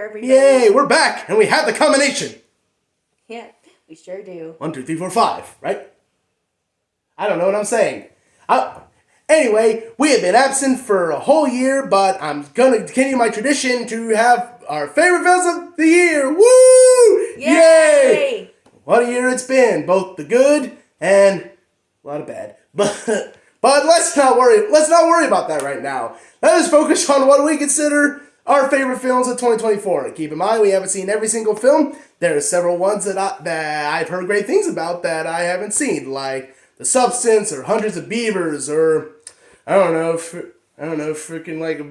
there, everybody. Yay, we're back, and we have the combination. Yeah, we sure do. 1, 2, 3, 4, 5, right? I don't know what I'm saying. Anyway, we have been absent for a whole year, but I'm going to continue my tradition to have our favorite films of the year. Woo! Yay! What a year it's been, both the good and a lot of bad. But let's not worry about that right now. Let us focus on what we consider our favorite films of 2024. And keep in mind, we haven't seen every single film. There are several ones that I've heard great things about that I haven't seen, like The Substance or Hundreds of Beavers or I don't know, freaking like a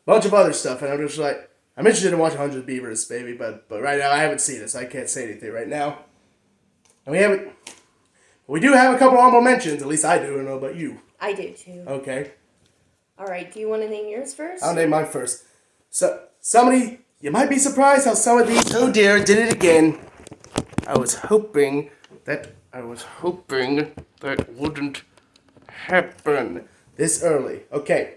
bunch of other stuff. And I'm just like, I'm interested in watching Hundreds of Beavers, baby, but right now I haven't seen it, so I can't say anything right now. And we do have a couple honorable mentions. At least I do. I don't know about you. I do too. Okay. All right. Do you want to name yours first? I'll name mine first. So you might be surprised how some of these. Oh dear, did it again. I was hoping that wouldn't happen this early. Okay.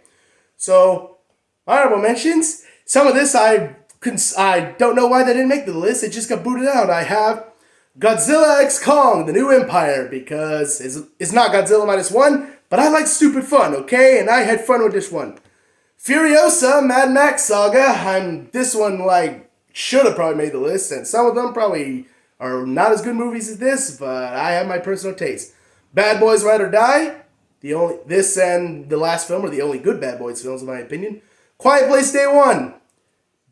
So honorable mentions. Some of this I don't know why they didn't make the list. It just got booted out. I have Godzilla x Kong: The New Empire, because it's not Godzilla -1, but I like stupid fun, okay? And I had fun with this one. Furiosa: Mad Max Saga. This one should have probably made the list, and some of them probably are not as good movies as this, but I have my personal taste. Bad Boys: Ride or Die. This and the last film are the only good Bad Boys films in my opinion. Quiet Place Day 1.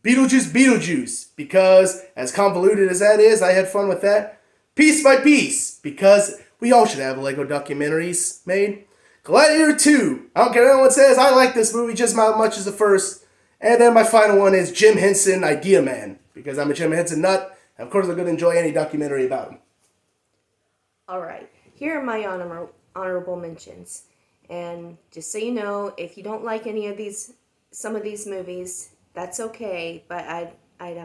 Beetlejuice, because as convoluted as that is, I had fun with that. Piece by Piece, because we all should have Lego documentaries made. Gladiator 2. I don't care what anyone says, I like this movie just as much as the first. And then my final one is Jim Henson, Idea Man, because I'm a Jim Henson nut, and of course I'm going to enjoy any documentary about him. All right. Here are my honorable mentions. And just so you know, if you don't like some of these movies, that's okay, but I'd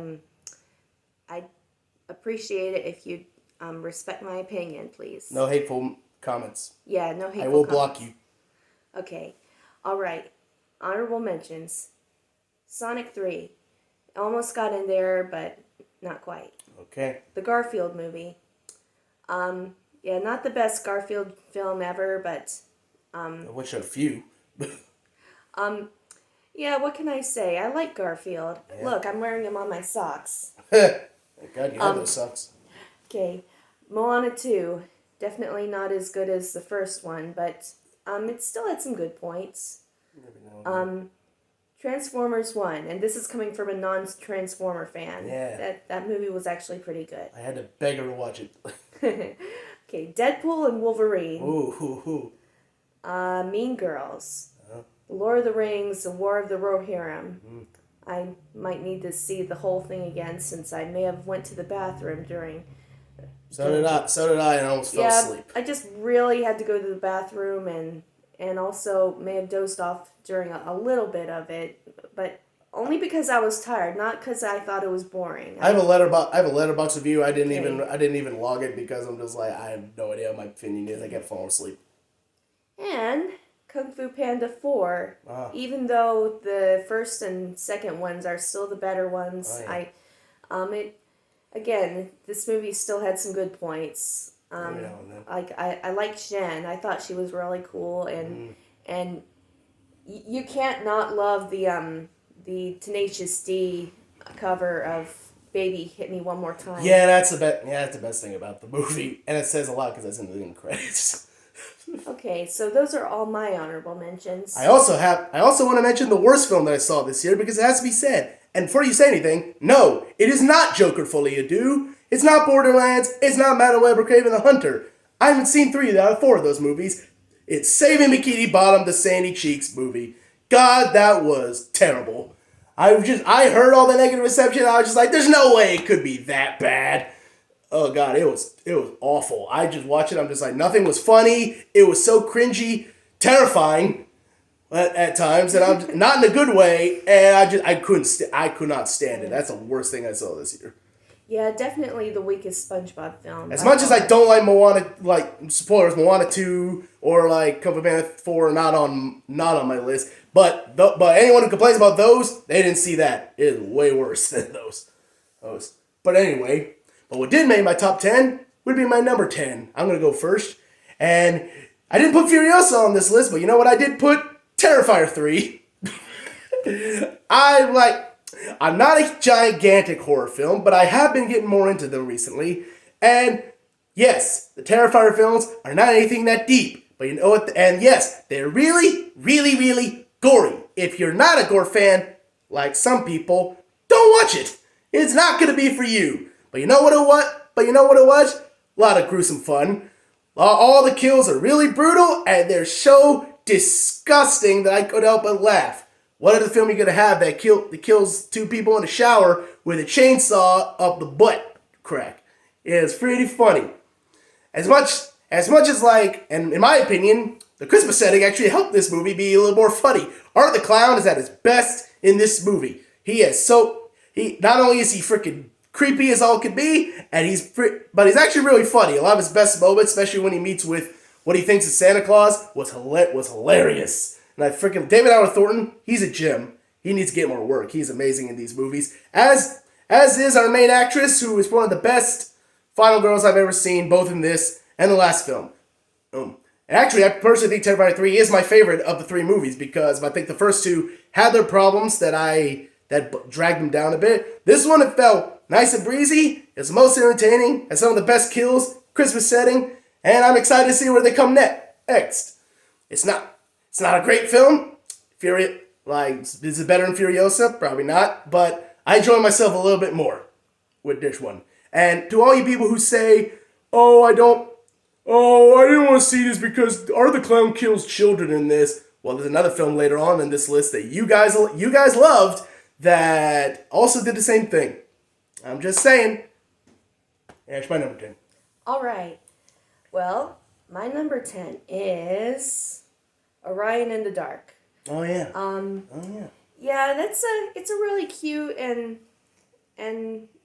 appreciate it if you'd respect my opinion, please. No hateful comments. Yeah, no hateful comments. I will block you. Okay. All right. Honorable mentions. Sonic 3. Almost got in there, but not quite. Okay. The Garfield movie. Yeah, not the best Garfield film ever, but I wish I had a few. Yeah, what can I say? I like Garfield. Yeah. Look, I'm wearing him on my socks. Thank God you have those socks. Okay. Moana 2. Definitely not as good as the first one, but it still had some good points. Transformers 1, and this is coming from a non-Transformer fan. Yeah. That movie was actually pretty good. I had to beg her to watch it. Okay, Deadpool and Wolverine. Ooh. Mean Girls. Lord of the Rings, The War of the Rohirrim. I might need to see the whole thing again since I may have went to the bathroom during... So did I, and I almost fell asleep. I just really had to go to the bathroom and also may have dozed off during a little bit of it, but only because I was tired, not because I thought it was boring. I have a letterbox review. I didn't even log it because I'm just like, I have no idea what my opinion is. I kept falling asleep. And Kung Fu Panda 4, even though the first and second ones are still the better ones, again, this movie still had some good points. I liked Jen. I thought she was really cool, and you can't not love the Tenacious D cover of "Baby Hit Me One More Time." Yeah, that's the best thing about the movie, and it says a lot because that's in the credits. Okay, so those are all my honorable mentions. I also want to mention the worst film that I saw this year because it has to be said. And before you say anything, no, it is not Joker Folie à Deux. It's not Borderlands. It's not Madame Web or Craven the Hunter. I haven't seen 3 out of 4 of those movies. It's Saving Bikini Bottom, the Sandy Cheeks movie. God, that was terrible. I heard all the negative reception. I was just like, there's no way it could be that bad. Oh God, it was awful. I just watched it. I'm just like, nothing was funny. It was so cringy, terrifying at times, and I'm not in a good way. And I could not stand it. That's the worst thing I saw this year. Yeah, definitely the weakest SpongeBob film. As much as I don't like Moana, like spoilers, Moana 2 or like Kung Fu Panda 4 are not on my list. But anyone who complains about those, they didn't see that. It is way worse than those. But anyway, but what did make my top 10 would be my number 10. I'm gonna go first, and I didn't put Furiosa on this list, but you know what? I did put Terrifier 3. I'm not a gigantic horror film, but I have been getting more into them recently. And yes, the Terrifier films are not anything that deep, but you know what? And yes, they're really, really, really gory. If you're not a gore fan, like some people, don't watch it. It's not gonna be for you. But you know what it was? A lot of gruesome fun. All the kills are really brutal, and they're so disgusting that I could help but laugh. What other film are you gonna have that kills two people in the shower with a chainsaw up the butt crack? It's pretty funny. As much as like, and in my opinion, the Christmas setting actually helped this movie be a little more funny. Art the Clown is at his best in this movie. He not only is he freaking creepy as all could be, but he's actually really funny. A lot of his best moments, especially when he meets with what he thinks is Santa Claus, was hilarious. And David Allen Thornton, he's a gem. He needs to get more work. He's amazing in these movies. As is our main actress, who is one of the best final girls I've ever seen, both in this and the last film. And actually, I personally think Terrifier 3 is my favorite of the three movies, because I think the first two had their problems that dragged them down a bit. This one, it felt nice and breezy. It's most entertaining, has some of the best kills, Christmas setting, and I'm excited to see where they come next. It's not a great film. Is it better than Furiosa? Probably not. But I enjoy myself a little bit more with this one. And to all you people who say, I didn't want to see this because Art the Clown kills children in this. Well, there's another film later on in this list that you guys loved that also did the same thing. I'm just saying. That's my number 10. All right. Well, my number 10 is Orion in the Dark. Oh yeah. Yeah, it's a really cute and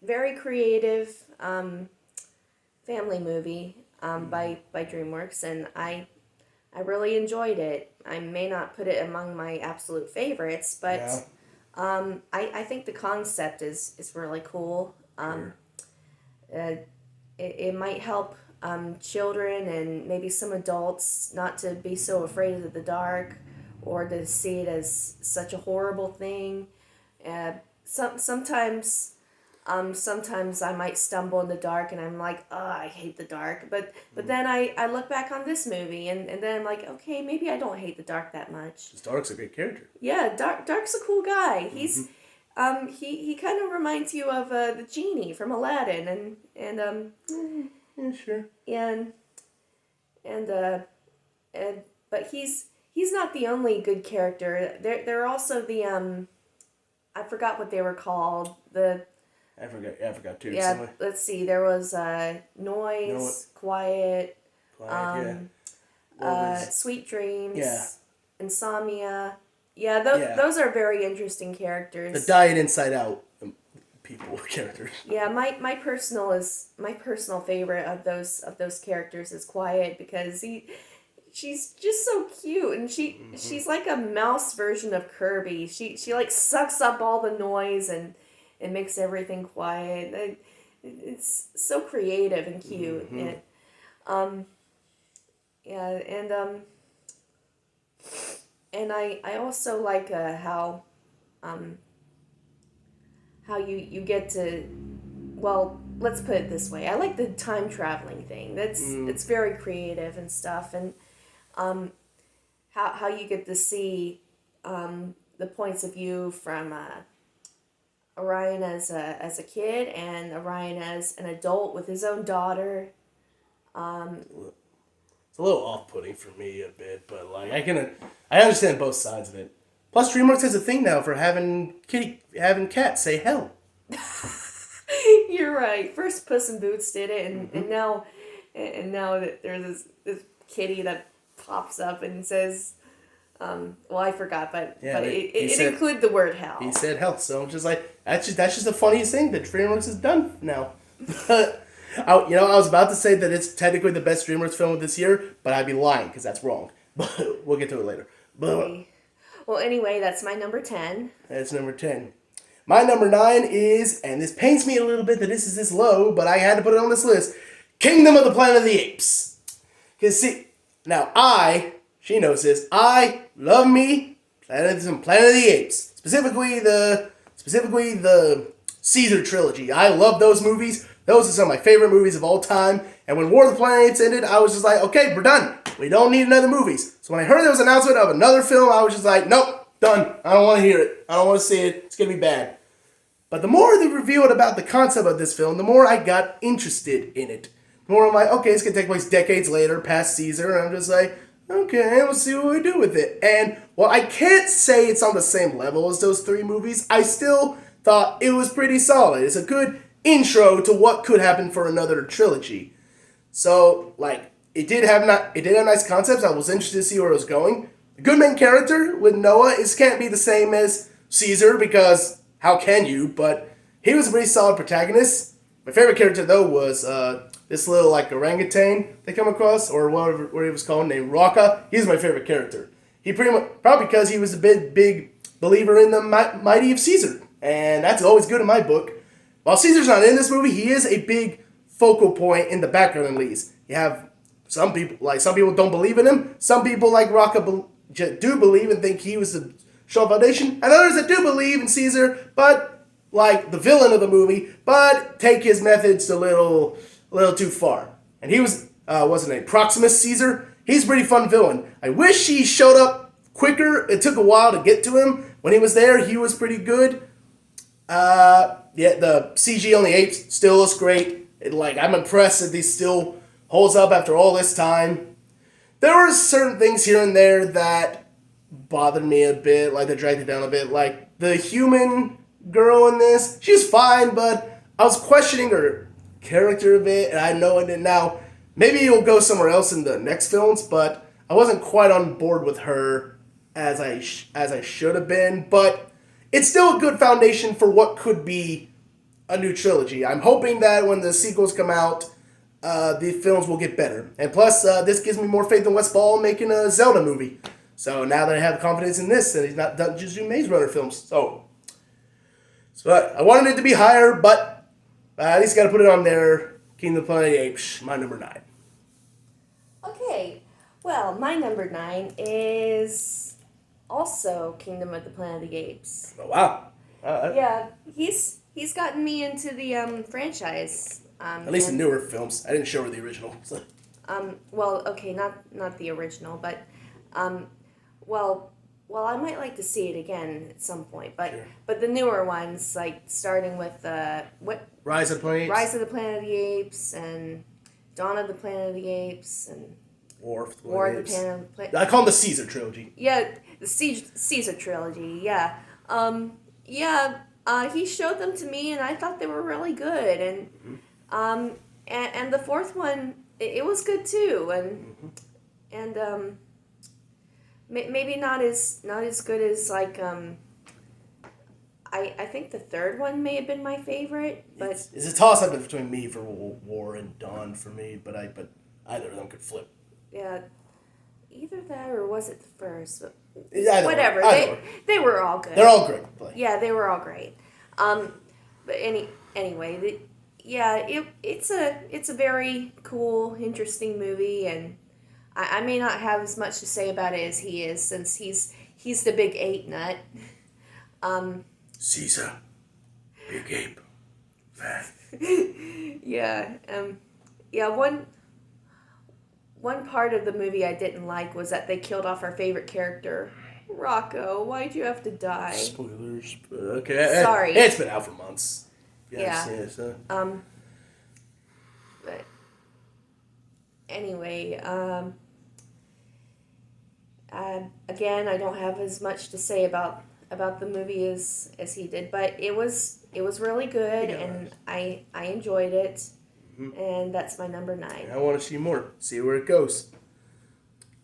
very creative family movie by DreamWorks, and I really enjoyed it. I may not put it among my absolute favorites, but yeah. I think the concept is really cool. It might help children and maybe some adults not to be so afraid of the dark or to see it as such a horrible thing. Sometimes I might stumble in the dark and I'm like, oh, I hate the dark. But then I look back on this movie and then I'm like, okay, maybe I don't hate the dark that much. Dark's a great character. Yeah, Dark's a cool guy. He's he kind of reminds you of the genie from Aladdin and yeah, sure. And but he's not the only good character. There are also the I forgot what they were called. I forgot too. Yeah, somewhere. Let's see. There was Noise, Quiet, Sweet Dreams, Insomnia. Yeah, those are very interesting characters. The Diet Inside Out characters. Yeah, my personal favorite of those characters is Quiet, because she's just so cute, and she's like a mouse version of Kirby. She like sucks up all the noise and makes everything quiet. It's so creative and cute. And and I also like how you get to, well, let's put it this way. I like the time traveling thing. It's very creative and stuff, and how you get to see the points of view from Orion as a kid and Orion as an adult with his own daughter. It's a little off-putting for me a bit, but like I understand both sides of it. Plus, DreamWorks has a thing now for having cats say hell. You're right. First, Puss in Boots did it, and now that there's this kitty that pops up and says, Well, I forgot, but Yeah, it included the word hell. He said hell, so I'm just like, that's just the funniest thing that DreamWorks has done now. I was about to say that it's technically the best DreamWorks film of this year, but I'd be lying because that's wrong. But we'll get to it later. But Okay. Well, anyway, that's my number 10. that's number 10. My number 9 is, and this pains me a little bit that this is this low, but I had to put it on this list, Kingdom of the Planet of the Apes. Because see, now she knows this, I love me Planet of the Apes. Specifically the Caesar trilogy. I love those movies. Those are some of my favorite movies of all time. And when War of the Planet of the Apes ended, I was just like, okay, we're done. We don't need another movies. So when I heard there was an announcement of another film, I was just like, nope, done. I don't want to hear it. I don't want to see it. It's going to be bad. But the more they revealed about the concept of this film, the more I got interested in it. The more I'm like, okay, it's going to take place decades later, past Caesar, and I'm just like, okay, let's see what we do with it. And while I can't say it's on the same level as those 3 movies, I still thought it was pretty solid. It's a good intro to what could happen for another trilogy. So, like, it did have nice concepts. I was interested to see where it was going. The good main character with Noah can't be the same as Caesar because how can you? But he was a pretty solid protagonist. My favorite character though was this little like orangutan they come across, or whatever he was called, named Rocca. He's my favorite character. He pretty much, probably because he was a big believer in the mighty of Caesar, and that's always good in my book. While Caesar's not in this movie, he is a big focal point in the background at least. You have some people don't believe in him. Some people like Rocca do believe and think he was the strong foundation, and others that do believe in Caesar, but like the villain of the movie, but take his methods a little too far. And he was wasn't a Proximus Caesar. He's a pretty fun villain. I wish he showed up quicker. It took a while to get to him. When he was there, he was pretty good. Yeah, the CG on the apes still looks great. I'm impressed that he still holds up after all this time. There were certain things here and there that bothered me a bit, like they dragged it down a bit. Like the human girl in this, she's fine, but I was questioning her character a bit, and I know it now. Maybe it'll go somewhere else in the next films, but I wasn't quite on board with her as I should have been. But it's still a good foundation for what could be a new trilogy. I'm hoping that when the sequels come out, the films will get better. And plus, this gives me more faith in Wes Ball making a Zelda movie. So now that I have confidence in this, and he's not done just do Maze Runner films. So I wanted it to be higher, but at least got to put it on there. Kingdom of the Planet of the Apes, my number 9. Okay, well, my number 9 is also Kingdom of the Planet of the Apes. Oh, wow. Yeah, he's gotten me into the franchise. At least in newer films. I didn't show her the original. So. Well, okay, not the original, but well, I might like to see it again at some point, but sure. But the newer ones, like starting with Rise of the Planet of the Apes? Rise of the Planet of the Apes and Dawn of the Planet of the Apes and War of the Planet of the Apes. I call them the Caesar trilogy. Yeah, the Caesar trilogy. Yeah, he showed them to me, and I thought they were really good, and and the fourth one, it was good too, and maybe not as good as like I think the third one may have been my favorite, but it's a toss up between me for War and Dawn for me, but either of them could flip. Yeah, either that or was it the first? Whatever. They were all good. They're all great. Yeah, they were all great. But anyway, it's a very cool, interesting movie, and I may not have as much to say about it as he is, since he's the big ape nut. Caesar, big ape, man. Yeah. One part of the movie I didn't like was that they killed off our favorite character, Rocco. Why'd you have to die? Spoilers. Okay. Sorry. It's been out for months. Yeah. So. But anyway, again, I don't have as much to say about the movie as he did, but it was really good, and I enjoyed it. And that's my number 9. I want to see more. See where it goes.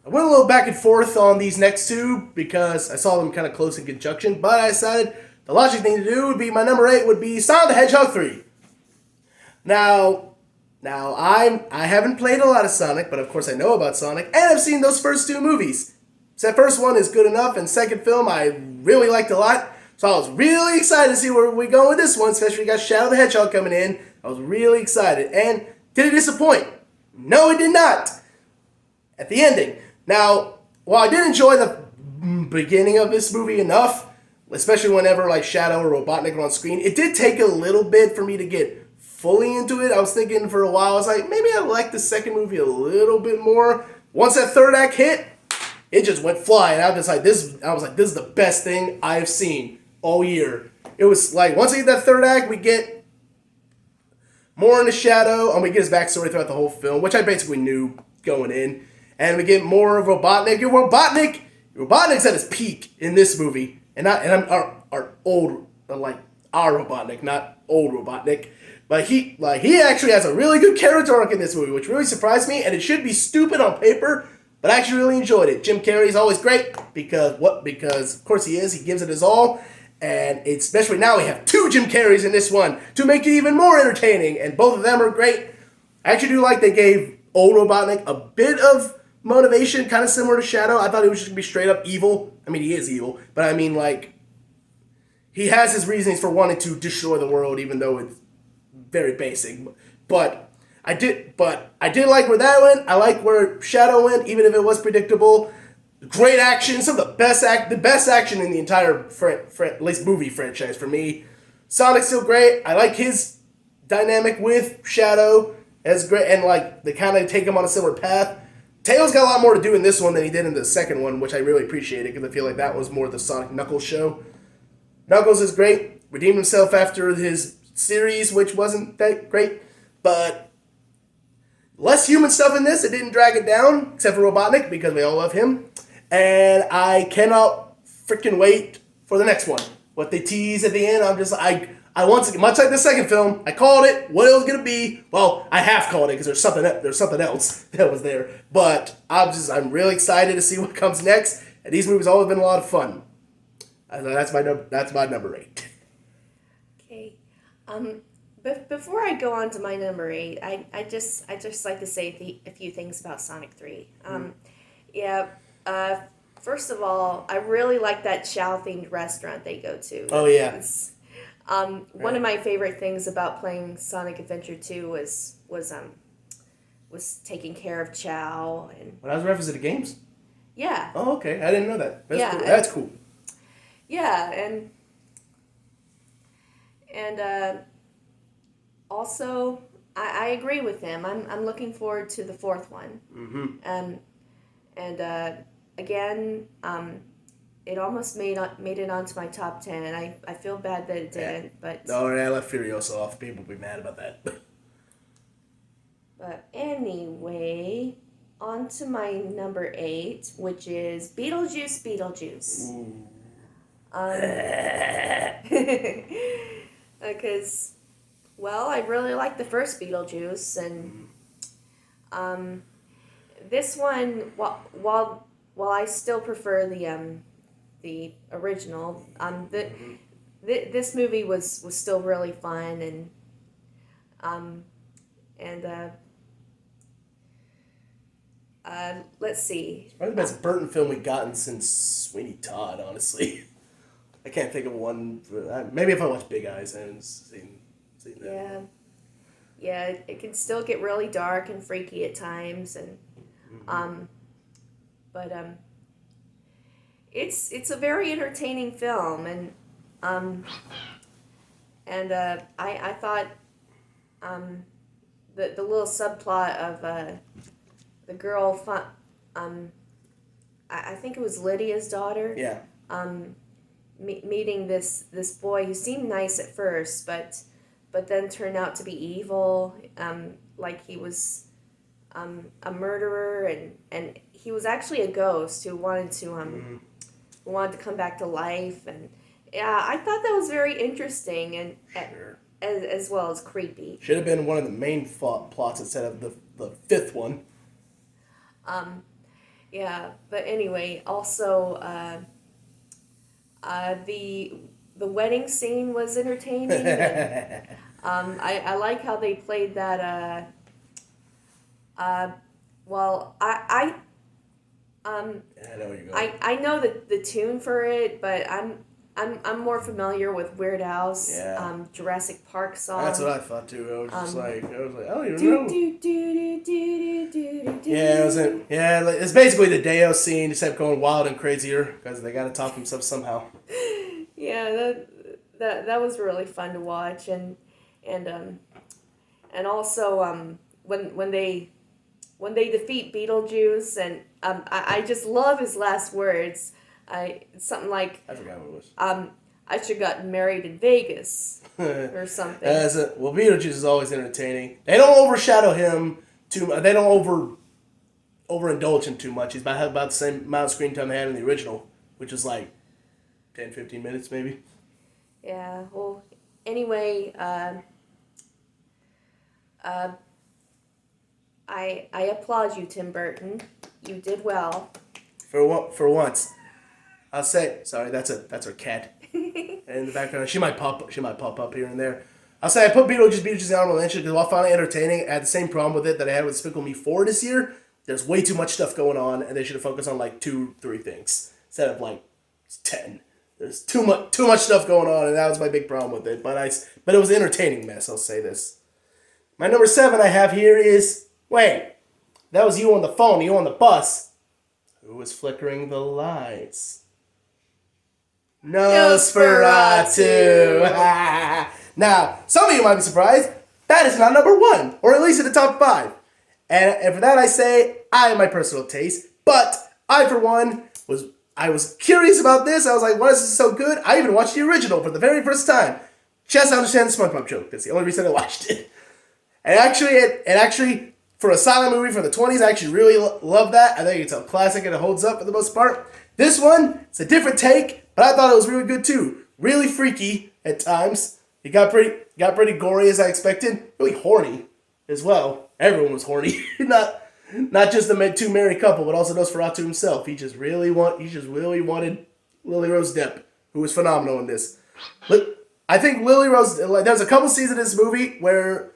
I went a little back and forth on these next two because I saw them kind of close in conjunction, but I decided the logic thing to do would be my number 8 would be Sonic the Hedgehog 3. Now I haven't played a lot of Sonic, but of course I know about Sonic, and I've seen those first two movies. So that first one is good enough, and second film I really liked a lot. So I was really excited to see where we go with this one, especially we got Shadow the Hedgehog coming in. I was really excited. And did it disappoint? No, it did not. At the ending. Now, while I did enjoy the beginning of this movie enough, especially whenever like Shadow or Robotnik were on screen, it did take a little bit for me to get fully into it. I was thinking for a while, I was like, maybe I like the second movie a little bit more. Once that third act hit, it just went flying. I was like, this is the best thing I've seen all year. It was like, once we get that third act, we get more into Shadow, and we get his backstory throughout the whole film, which I basically knew going in. And we get more of Robotnik. Robotnik's at his peak in this movie. And I'm our Robotnik, not old Robotnik. But he actually has a really good character arc in this movie, which really surprised me, and it should be stupid on paper, but I actually really enjoyed it. Jim Carrey's always great because of course he is. He gives it his all, and especially now we have 2 Jim Carreys in this one to make it even more entertaining, and both of them are great. I actually do like they gave old Robotnik a bit of motivation, kind of similar to Shadow. I thought he was just gonna be straight up evil. I mean, he is evil, but I mean, like, he has his reasons for wanting to destroy the world, even though it's very basic. But I did like where that went. I like where Shadow went, even if it was predictable. Great action, some of the best action in the entire at least movie franchise for me. Sonic's still great. I like his dynamic with Shadow. It's great, and like they kind of take him on a similar path. Tails got a lot more to do in this one than he did in the second one, which I really appreciated because I feel like that was more the Sonic Knuckles show. Knuckles is great. Redeemed himself after his series, which wasn't that great, but less human stuff in this. It didn't drag it down, except for Robotnik, because we all love him. And I cannot freaking wait for the next one. What they tease at the end, I want to, much like the second film, I called it what it was gonna be. Well, I half called it because there's something else that was there. But I'm really excited to see what comes next. And these movies have always been a lot of fun. That's my number 8. Okay. Before I go on to my number 8, I just like to say a few things about Sonic 3. First of all, I really like that Chow-themed restaurant they go to. Oh, yeah. One of my favorite things about playing Sonic Adventure 2 was taking care of Chow. And When I was referencing to the games? Yeah. Oh, okay. I didn't know that. That's cool. That's cool. Yeah, and also I agree with him. I'm looking forward to the 4th one. Mm-hmm. Again, it almost made it onto my top 10. I feel bad that it didn't, but no, I left Furiosa off. People will be mad about that. But anyway, on to my number 8, which is Beetlejuice. Ooh. Because, well, I really like the first Beetlejuice, and this one, while I still prefer the original, this movie was still really fun, and let's see. It's probably the best Burton film we've gotten since Sweeney Todd, honestly. I can't think of one. Maybe if I watch Big Eyes, I haven't seen that. Yeah, it can still get really dark and freaky at times, and but it's a very entertaining film, and I thought the little subplot of the girl I think it was Lydia's daughter. Yeah. Meeting this boy who seemed nice at first, but then turned out to be evil. Like he was a murderer, and he was actually a ghost who wanted to come back to life, and yeah, I thought that was very interesting and as well as creepy. Should have been one of the main plots instead of the 5th one. Yeah, but anyway, also the wedding scene was entertaining, and I like how they played that. Well, I know where you're going. I know the tune for it, but I'm more familiar with Weird Al's Yeah. Jurassic Park song. That's what I thought too. I don't even Do know. do do do do do do. Yeah, it's basically the Deo scene, except going wild and crazier because they got to top themselves somehow. Yeah, that was really fun to watch, and and also when they defeat Beetlejuice, and I just love his last words. It's something like I forgot what it was. I should have gotten married in Vegas or something. Well, Beetlejuice is always entertaining. They don't overshadow him too much. They don't overindulge him too much. He's about the same amount of screen time they had in the original, which is like 10, 15 minutes maybe. Yeah. Well, anyway, I applaud you, Tim Burton. You did well. For once, I'll say sorry. That's our cat in the background. She might pop up here and there. I'll say I put Beetlejuice in honorable mention because while finally entertaining, I had the same problem with it that I had with Despicable Me 4 this year. There's way too much stuff going on, and they should have focused on like 2-3 things instead of like 10. There's too much stuff going on, and that was my big problem with it. But it was an entertaining mess. I'll say this. My number 7 I have here is wait. That was you on the phone. You on the bus. Who was flickering the lights? Nosferatu. Now, some of you might be surprised. That is not number 1, or at least in the top 5. And for that I say, I have my personal taste. But I, for one, was curious about this. I was like, why is this so good? I even watched the original for the very first time. Just to understand the SpongeBob joke. That's the only reason I watched it. And actually, for a silent movie from the 20s, I actually really love that. I think it's a classic and it holds up for the most part. This one, it's a different take, but I thought it was really good too. Really freaky at times. It got pretty gory as I expected. Really horny as well. Everyone was horny. Not just the two married couple, but also Nosferatu himself. He just really wanted Lily Rose Depp, who was phenomenal in this. I think Lily Rose, there's a couple scenes in this movie where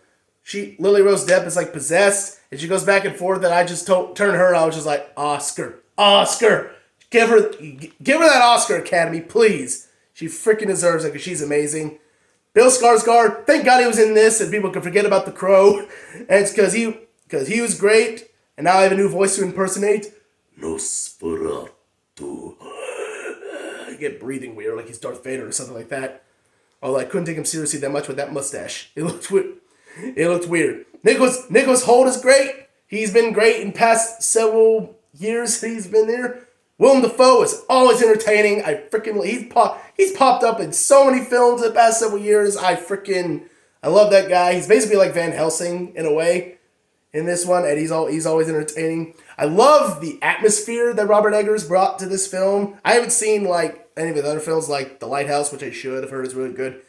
Lily Rose Depp is like possessed, and she goes back and forth, and I just turned her, and I was just like, Oscar, give her that Oscar, Academy, please. She freaking deserves it because she's amazing. Bill Skarsgård, thank God he was in this, and people can forget about The Crow, and it's because he was great, and now I have a new voice to impersonate. Nosferatu. I get breathing weird, like he's Darth Vader or something like that. Although I couldn't take him seriously that much with that mustache. It looked weird. Nicholas Hoult is great. He's been great in past several years he's been there. Willem Dafoe is always entertaining. He's popped up in so many films in the past several years. I love that guy. He's basically like Van Helsing in a way in this one, and he's always entertaining. I love the atmosphere that Robert Eggers brought to this film. I haven't seen like any of his other films like The Lighthouse, which I should. I've heard is really good.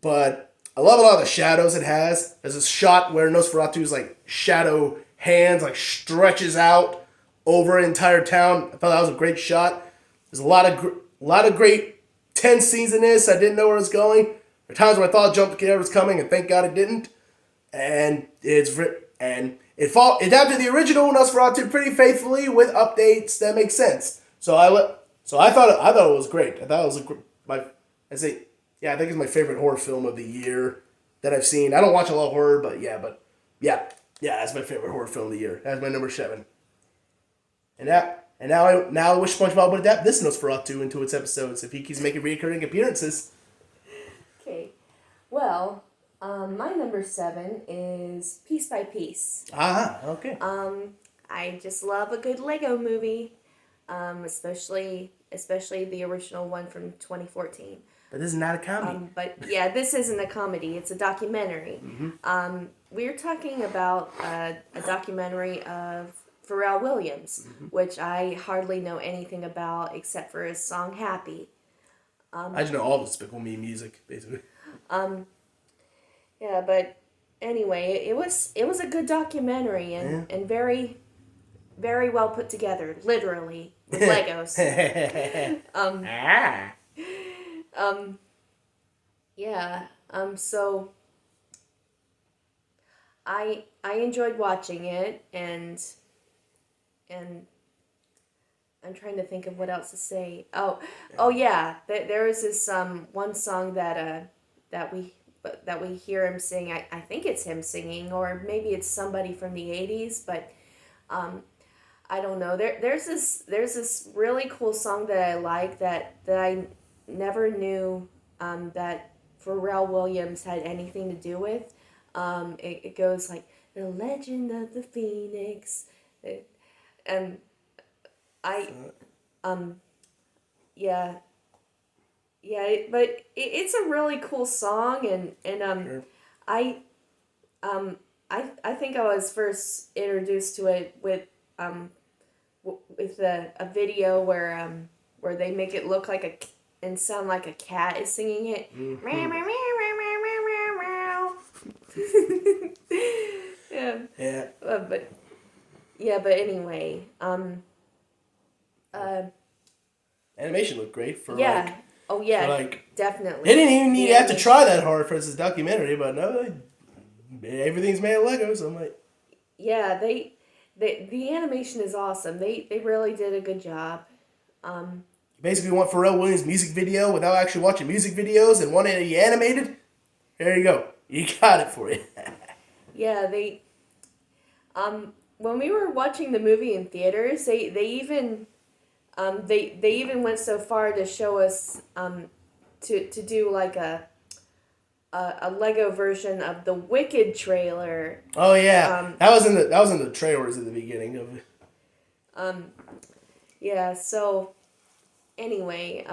But I love a lot of the shadows it has. There's this shot where Nosferatu's like shadow hands like stretches out over an entire town. I thought that was a great shot. There's a lot of great tense scenes in this. I didn't know where it was going. There were times where I thought a jump scare was coming, and thank God it didn't. And it adapted the original Nosferatu pretty faithfully with updates that make sense. So I thought it was great. I thought it was I think it's my favorite horror film of the year that I've seen. I don't watch a lot of horror, but yeah, that's my favorite horror film of the year. That's my number 7. And now I wish SpongeBob would adapt this Nosferatu into its episodes if he keeps making recurring appearances. Okay, well, my number 7 is Piece by Piece. Okay. I just love a good Lego movie, especially the original one from 2014. But this is not a comedy. But yeah, this isn't a comedy. It's a documentary. Mm-hmm. We're talking about a documentary of Pharrell Williams, which I hardly know anything about except for his song Happy. I just know all the Despicable Me music, basically. Yeah, but anyway, it was a good documentary and very very well put together, literally with Legos. um, Ah. yeah. So I enjoyed watching it, and I'm trying to think of what else to say. Oh yeah. There is this one song that we that we hear him sing. I think it's him singing, or maybe it's somebody from the '80s, but um, I don't know. There's this really cool song that I like that I never knew that Pharrell Williams had anything to do with. It goes like the Legend of the Phoenix, and I yeah, but it's a really cool song, and Sure. I I think I was first introduced to it um with a video where they make it look like and sound like a cat is singing it. Meow, meow, Mm-hmm. meow, meow, meow, meow, meow. Yeah, Yeah. but yeah, but anyway, uh, Animation looked great yeah, oh yeah, for like. definitely. They didn't even need The to have to animation- try that hard for this documentary, but no, everything's made of Lego, so I'm like, Yeah, the animation is awesome. They really did a good job. Um, basically want Pharrell Williams' music video without actually watching music videos and wanting it animated. There you go. You got it for you. yeah, when we were watching the movie in theaters, they even they even went so far to show us to do like a Lego version of the Wicked trailer. Oh yeah, Um, that was in the trailers at the beginning of it. Yeah, so anyway,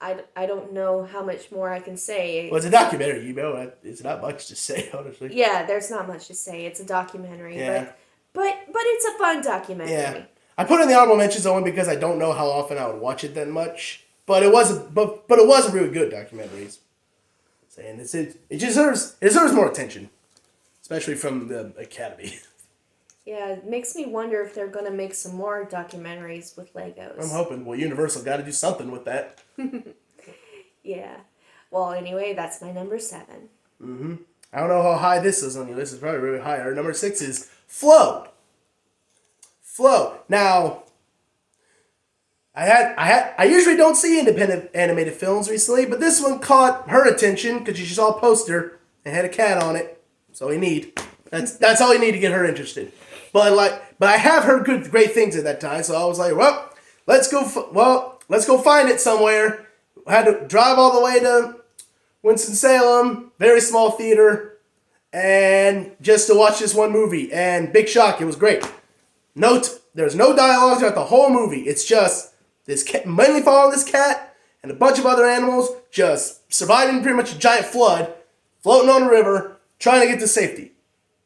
I don't know how much more I can say. Well, it's a documentary, you know. It's not much to say, honestly. Yeah, there's not much to say. It's a documentary, Yeah. but it's a fun documentary. Yeah, I put in the honorable mentions only because I don't know how often I would watch it that much. But it was a really good documentary. Saying it deserves more attention, especially from the Academy. Yeah, it makes me wonder if they're gonna make some more documentaries with Legos. I'm hoping. Well, Universal got to do something with that. Yeah. Well, anyway, that's my number 7. I don't know how high this is on your list. It's probably really high. Our number 6 is Flow. Flow. Now, I usually don't see independent animated films recently, but this one caught her attention because she saw a poster and had a cat on it. That's all you need. That's all you need to get her interested. But I have heard great things at that time, so I was like, well, let's go find it somewhere. I had to drive all the way to Winston-Salem, very small theater, and just to watch this one movie. And big shock, it was great. There's no dialogue throughout the whole movie. It's just this cat, mainly following this cat and a bunch of other animals just surviving pretty much a giant flood, floating on a river, trying to get to safety.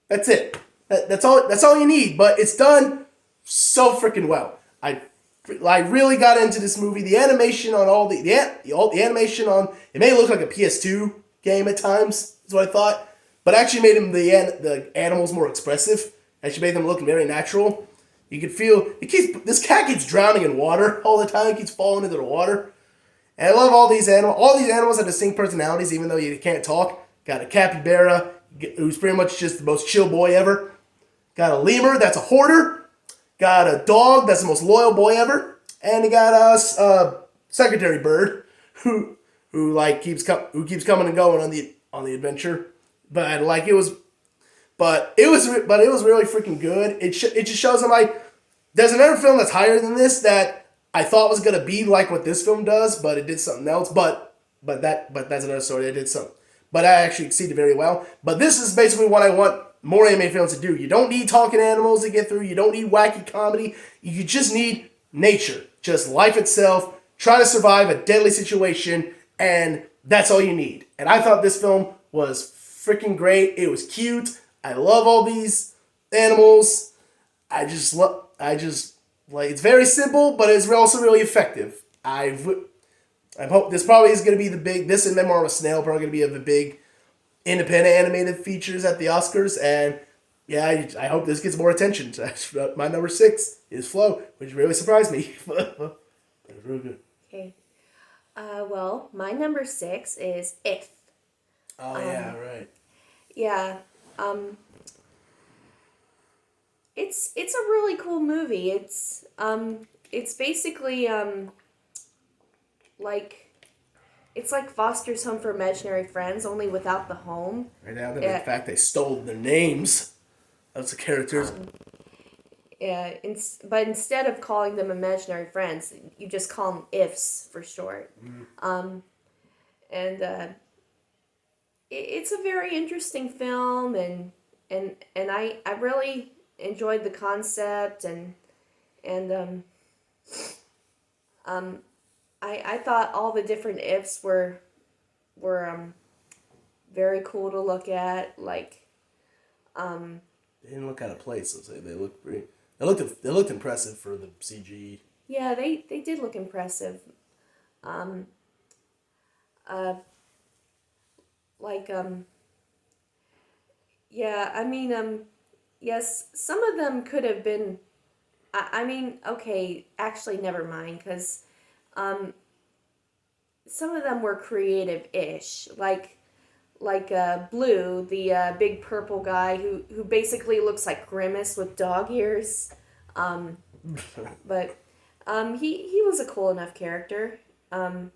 That's it. That's all you need. But it's done so freaking well. I really got into this movie. The animation on all the animation on it may look like a PS2 game at times. Is what I thought, but actually made the animals more expressive. Actually made them look very natural. You could feel this cat keeps drowning in water all the time. It keeps falling into the water. And I love all these animals. All these animals have distinct personalities, even though you can't talk. Got a capybara, who's pretty much just the most chill boy ever. Got a lemur that's a hoarder. Got a dog that's the most loyal boy ever. And you got a secretary bird who keeps coming and going on the adventure. But it was really freaking good. It just shows them there's another film that's higher than this that I thought was gonna be like what this film does, but it did something else. But that's another story. It did something, but I actually exceeded very well. But this is basically what I want more anime films to do. You don't need talking animals to get through. You don't need wacky comedy. You just need nature, just life itself. Try to survive a deadly situation, and that's all you need. And I thought this film was freaking great. It was cute. I love all these animals. It's very simple, but it's also really effective. I hope this probably is going to be this and Memoir of a Snail probably going to be the big independent animated features at the Oscars, and yeah, I hope this gets more attention. My number 6 is Flow, which really surprised me. But it's really good. Okay. Well, my number 6 is If. Oh yeah, right. Yeah. Um, it's a really cool movie. It's basically like it's like Foster's Home for Imaginary Friends, only without the home. Right now, in Yeah. fact, they stole their names. That's the characters. Yeah, but instead of calling them imaginary friends, you just call them ifs for short. And it's a very interesting film, and I really enjoyed the concept, and I thought all the different ifs were very cool to look at. Like They didn't look out of place. I'll say they looked pretty. They looked impressive for the CG. yeah, they did look impressive. Um, uh, like yeah, I mean yes, some of them could have been. I mean, okay, actually, never mind, because um, some of them were creative-ish, like Blue, the big purple guy who basically looks like Grimace with dog ears. Um, but he was a cool enough character. And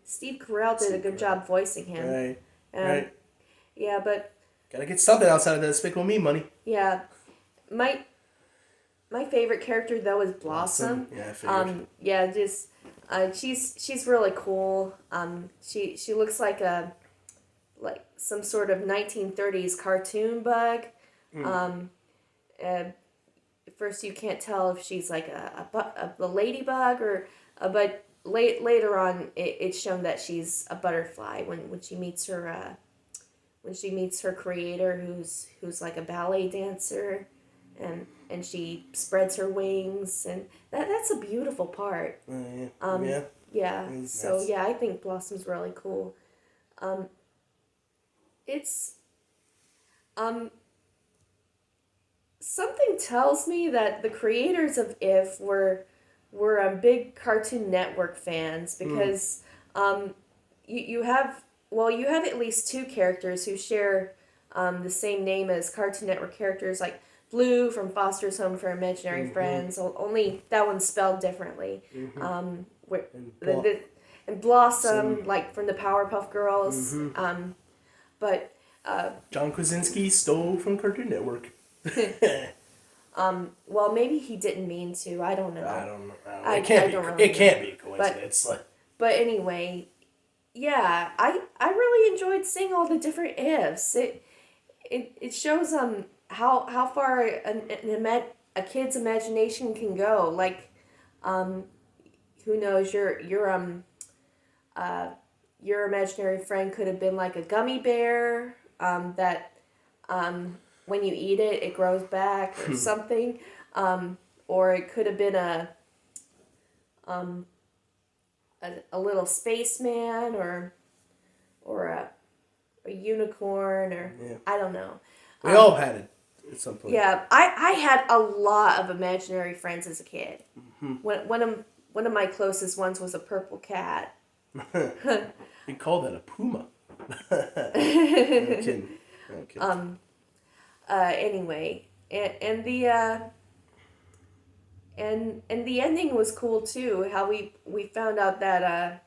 Steve Carell did a good job voicing him. Right. Um, Right. Yeah, but Gotta get something outside of that Despicable Me money. yeah, my my favorite character though is Blossom. Yeah, I figured. Yeah, just she's really cool. She looks like some sort of 1930s cartoon bug. Um, uh, at first you can't tell if she's like a ladybug but later on it's shown that she's a butterfly when she meets her creator who's like a ballet dancer, and she spreads her wings, and that's a beautiful part. Yeah. Yeah. Yeah. Mm, So that's- yeah, I think Blossom's really cool. It's um something tells me that the creators of If were big Cartoon Network fans, because you have at least two characters who share the same name as Cartoon Network characters, like Blue from Foster's Home for Imaginary Friends. Only that one's spelled differently. Where And and Blossom, like from the Powerpuff Girls. But John Krasinski stole from Cartoon Network. well, maybe he didn't mean to. I don't know. I don't know. I It can't be. don't really It can't be a coincidence. But anyway, yeah, I really enjoyed seeing all the different ifs. It shows how far a kid's imagination can go. Like, who knows, your imaginary friend could have been like a gummy bear that when you eat it it grows back or something, or it could have been a little spaceman or a unicorn, or Yeah. I don't know. We all had it at some point. Yeah, I had a lot of imaginary friends as a kid. One of my closest ones was a purple cat. We call that a puma. No kidding. No kidding. Anyway, and the ending was cool too. How we found out that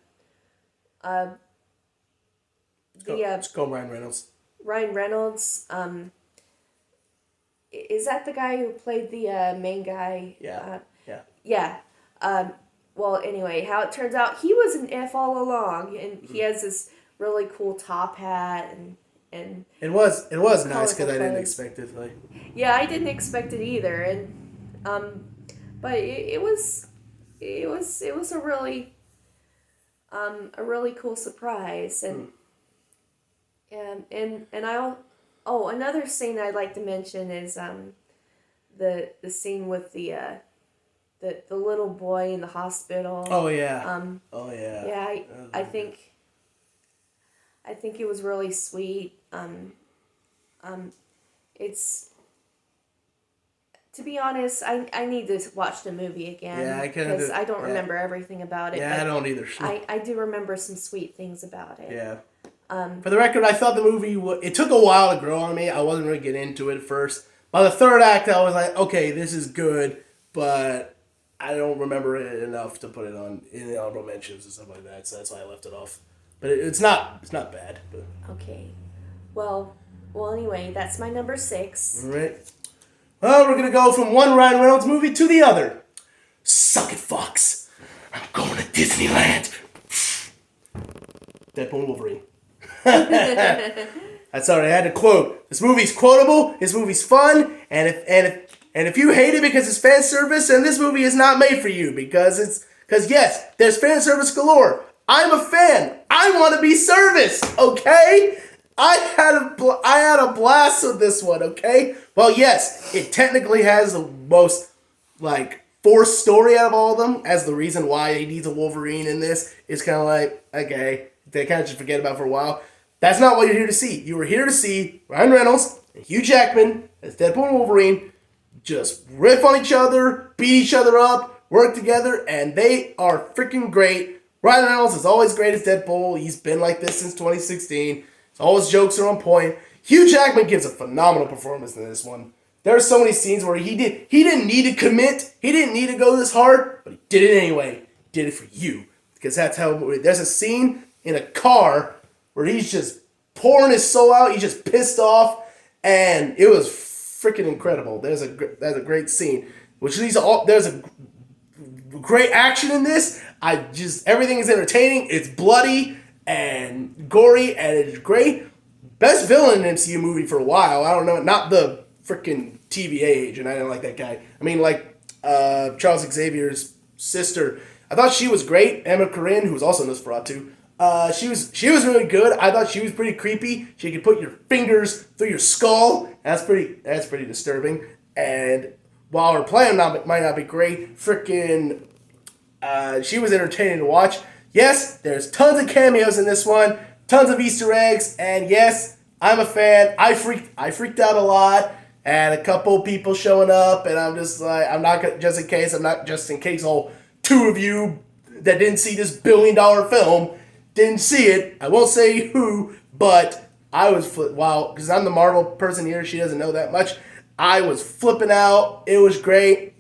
Let's go Ryan Reynolds. Ryan Reynolds, is that the guy who played the main guy? Yeah. Yeah. Yeah. Well, anyway, how it turns out he was an F all along, and he has this really cool top hat and It was nice because I didn't clothes. expect it. Like, yeah, I didn't expect it either, and but it was a really cool surprise, and another scene I'd like to mention is the scene with the little boy in the hospital. oh yeah. Oh yeah. Yeah, That was I really think it was really sweet. It's To be honest, I need to watch the movie again. Yeah, I kind of because I don't remember everything about it. Yeah, but I don't either. I do remember some sweet things about it. Yeah. For the record, I thought the movie it took a while to grow on me. I wasn't really getting into it at first. By the third act, I was like, okay, this is good, but I don't remember it enough to put it on in the honorable mentions and stuff like that. So that's why I left it off. But it's not bad. But. Okay. Well, anyway, that's my number 6. All right. Well, we're gonna go from one Ryan Reynolds movie to the other. Suck it, Fox. I'm going to Disneyland. Deadpool and Wolverine. That's all right. I had to quote. This movie's quotable. This movie's fun. And if you hate it because it's fan service, then this movie is not made for you because yes, there's fan service galore. I'm a fan. I want to be serviced. Okay. I had a blast with this one. Okay. Well, yes, it technically has the most forced story out of all of them. As the reason why he needs a Wolverine in this is kind of like okay, they kind of just forget about it for a while. That's not what you're here to see. You were here to see Ryan Reynolds and Hugh Jackman as Deadpool and Wolverine just riff on each other, beat each other up, work together, and they are freaking great. Ryan Reynolds is always great as Deadpool. He's been like this since 2016. All his jokes are on point. Hugh Jackman gives a phenomenal performance in this one. There are so many scenes where he didn't need to commit. He didn't need to go this hard, but he did it anyway. He did it for you. Because that's how there's a scene in a car where he's just pouring his soul out. He's just pissed off. And it was freaking incredible. That's a great scene. There's a great action in this. Everything is entertaining. It's bloody and gory, and it's great. Best villain in an MCU movie for a while. I don't know, not the freaking TVA agent. I didn't like that guy. I mean, Charles Xavier's sister. I thought she was great. Emma Corrin, who was also Nosferatu. She was really good. I thought she was pretty creepy. She could put your fingers through your skull. That's pretty disturbing. And while her plan might not be great, freaking, she was entertaining to watch. Yes, there's tons of cameos in this one, tons of Easter eggs, and yes, I'm a fan. I freaked out a lot, and a couple people showing up, and I'm just like, just in case all two of you that didn't see this $1 billion film didn't see it. I won't say who, but I was because I'm the Marvel person here. She doesn't know that much. I was flipping out. It was great.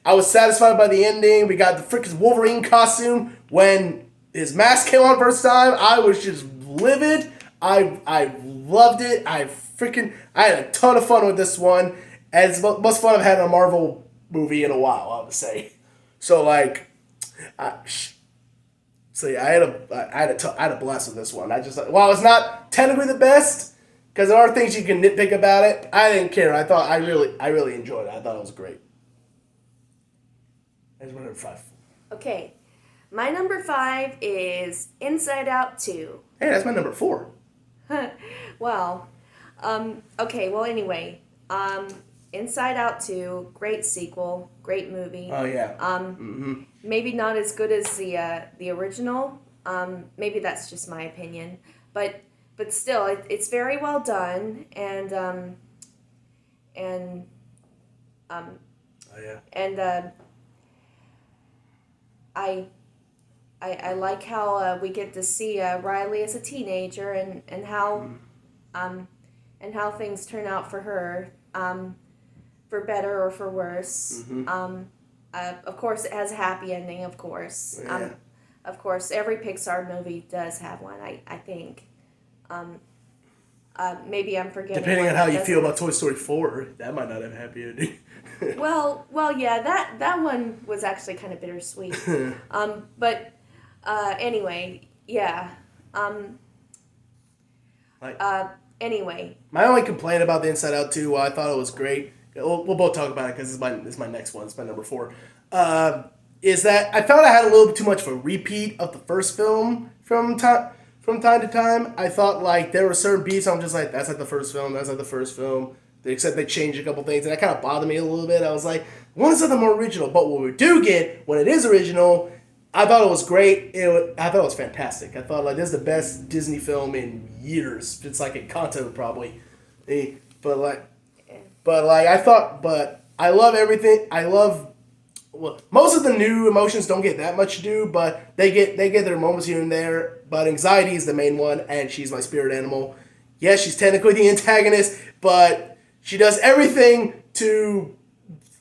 I was satisfied by the ending. We got the freaking Wolverine costume when his mask came on first time. I was just livid. I loved it. I had a ton of fun with this one. And it's the most fun I've had in a Marvel movie in a while, I would say. So I had a blast with this one. While it's not technically the best, because there are things you can nitpick about it, I didn't care. I really enjoyed it. I thought it was great. That's my number 5. Okay. My number 5 is Inside Out 2. Hey, that's my number 4. Well, okay, well, anyway, Inside Out 2, great sequel, great movie. Oh, yeah. Maybe not as good as the original. Maybe that's just my opinion. But still, it's very well done, and oh, yeah. And I like how we get to see Riley as a teenager and how things turn out for her, for better or for worse. Of course, it has a happy ending. Of course, Yeah. Of course, every Pixar movie does have one. I think. Maybe I'm forgetting. Depending on how you feel about Toy Story 4, that might not have a happy ending. well, yeah, that one was actually kind of bittersweet. But anyway, yeah. Anyway. My only complaint about the Inside Out 2, while I thought it was great, we'll both talk about it because this is my next one. It's my number 4. Is that I felt I had a little bit too much of a repeat of the first film from time to time. I thought there were certain beats I'm just like, that's like the first film, that's like the first film. Except they changed a couple things, and that kind of bothered me a little bit. I was like, I want something more original. But what we do get, when it is original, I thought it was great. I thought it was fantastic. I thought this is the best Disney film in years. It's like Encanto probably. But I love everything. I love. Well, most of the new emotions don't get that much due, but they get their moments here and there. But anxiety is the main one, and she's my spirit animal. Yes, she's technically the antagonist, but she does everything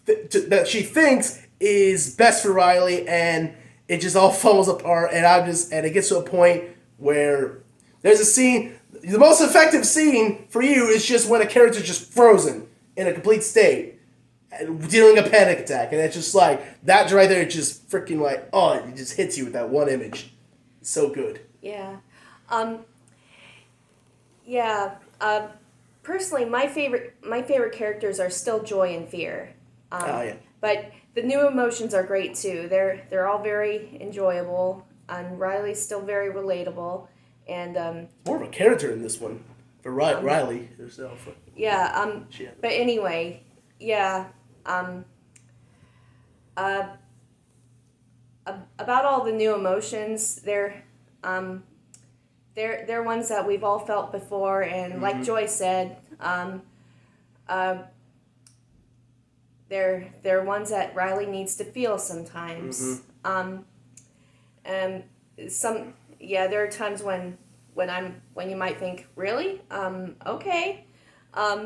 that she thinks is best for Riley, and it just all falls apart. And it gets to a point where there's a scene. The most effective scene for you is just when a character's just frozen in a complete state, dealing a panic attack, and it's just like that right there. It just freaking like it just hits you with that one image. It's so good. Yeah. Yeah. Personally, my favorite characters are still Joy and Fear. Yeah. But the new emotions are great too. They're all very enjoyable, and Riley's still very relatable. And more of a character in this one for Riley herself. Yeah. But anyway, yeah. About all the new emotions, they're ones that we've all felt before, and like Joy said, they're ones that Riley needs to feel sometimes. There are times when you might think, really, okay.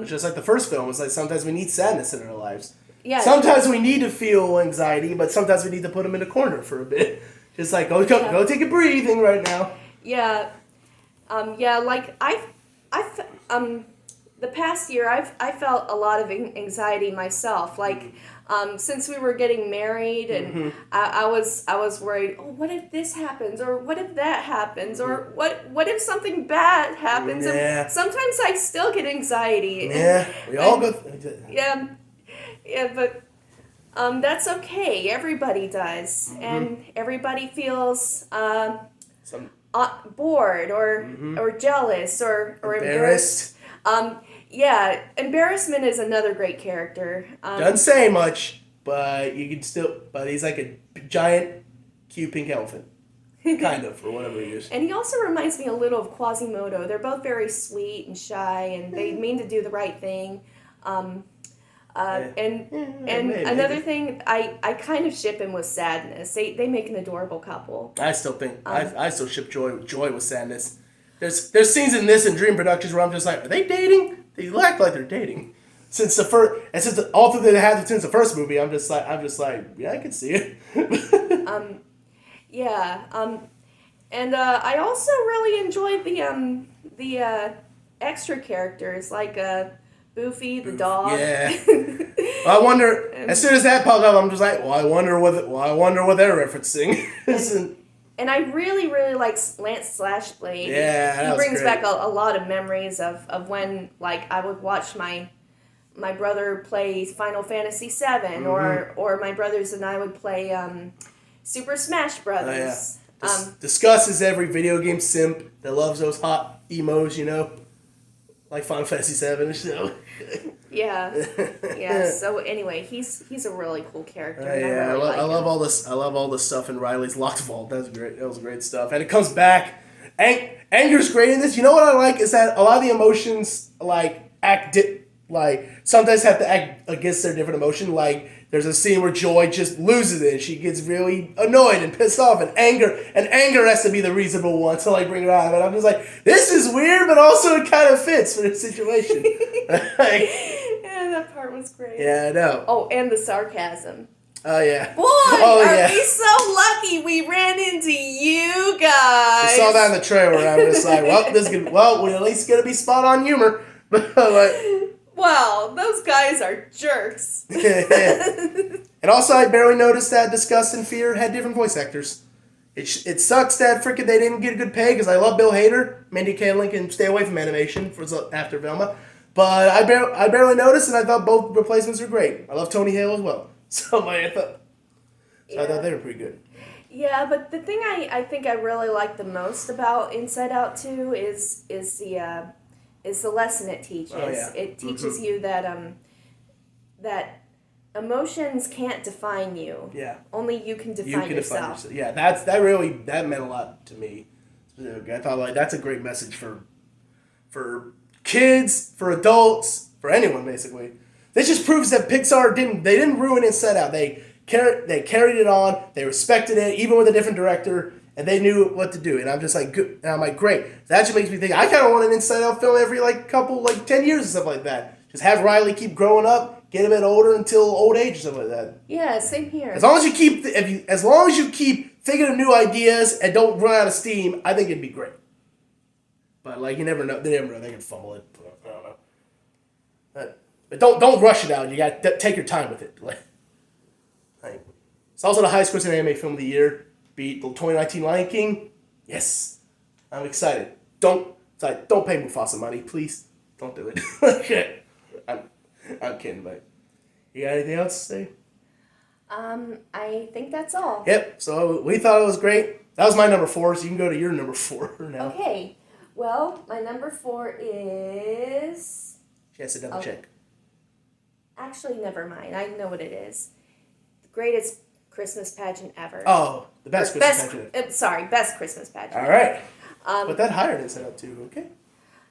Just like the first film, it's like sometimes we need sadness in our lives. Yeah. Sometimes we need to feel anxiety, but sometimes we need to put them in a corner for a bit. Just like go take a breathing right now. Yeah. Like the past year, I felt a lot of anxiety myself. Like, since we were getting married, and I was worried. Oh, what if this happens, or what if that happens, or what if something bad happens? Yeah. And sometimes I still get anxiety. Yeah, we all go. Yeah, but that's okay. Everybody does, and everybody feels bored or jealous or embarrassed. Embarrassment is another great character. Doesn't say much, but you can still. But he's like a giant, cute pink elephant, kind of, or whatever he is. And he also reminds me a little of Quasimodo. They're both very sweet and shy, and they mean to do the right thing. Another thing, I kind of ship him with Sadness. They make an adorable couple. I still think I still ship Joy with Sadness. There's scenes in this and Dream Productions where I'm just like, are they dating? They act like they're dating. Since the first movie, I'm just like, yeah, I can see it. And I also really enjoyed the extra characters like Boofy the dog. Yeah. I wonder. As soon as that popped up, I'm just like, well, I wonder what they're referencing. And I really, really like Lance Slashblade. Yeah, he brings back a lot of memories of when, like, I would watch my brother play Final Fantasy VII, or my brothers and I would play Super Smash Brothers. Oh, yeah. Discuss is every video game simp that loves those hot emos, like Final Fantasy VII. So. Yeah. So anyway, he's a really cool character. I love all this. I love all this stuff in Riley's locked vault. That was great. That was great stuff, and it comes back. Anger's great in this. You know what I like is that a lot of the emotions sometimes have to act against their different emotion. Like there's a scene where Joy just loses it, and she gets really annoyed and pissed off, and anger has to be the reasonable one to like bring her out of it. I'm just like, this is weird, but also it kind of fits for the situation. Yeah, that part was great. Yeah, I know. Oh, and the sarcasm. Oh yeah. Boy, are we so lucky we ran into you guys. I saw that in the trailer. I was like, we're at least gonna be spot on humor. Well, those guys are jerks. And also, I barely noticed that Disgust and Fear had different voice actors. It sucks that freaking they didn't get a good pay because I love Bill Hader. Mindy Kaling can stay away from animation after Velma. But I barely noticed, and I thought both replacements were great. I love Tony Hale as well. So I thought they were pretty good. Yeah, but the thing I think I really like the most about Inside Out 2 is the lesson it teaches. Oh, yeah. It teaches you that that emotions can't define you. Yeah. Only you can define yourself. Yeah, that meant a lot to me. I thought that's a great message for kids, for adults, for anyone basically. this just proves that Pixar didn't ruin Inside Out. They carried it on. They respected it, even with a different director, and they knew what to do. And I'm just like, good. And I'm like, great. That just makes me think I kind of want an Inside Out film every 10 years and stuff like that. Just have Riley keep growing up, get a bit older until old age or something like that. Yeah, same here. As long as you keep thinking of new ideas and don't run out of steam, I think it'd be great. But you never know. They never know. They can fumble it. I don't know. But don't rush it out. You got to take your time with it. It's also the highest grossing anime film of the year. Beat the 2019 Lion King. Yes, I'm excited. Don't pay Mufasa money, please. Don't do it. Okay. I'm kidding, but you got anything else to say? I think that's all. Yep. So we thought it was great. That was my number 4. So you can go to your number 4 now. Okay. Well, my number 4 is. She has to double check. Actually, never mind. I know what it is. The greatest Christmas pageant ever. Oh, the best Christmas pageant. Sorry, best Christmas pageant. All right. But that higher than Inside Out too. Okay.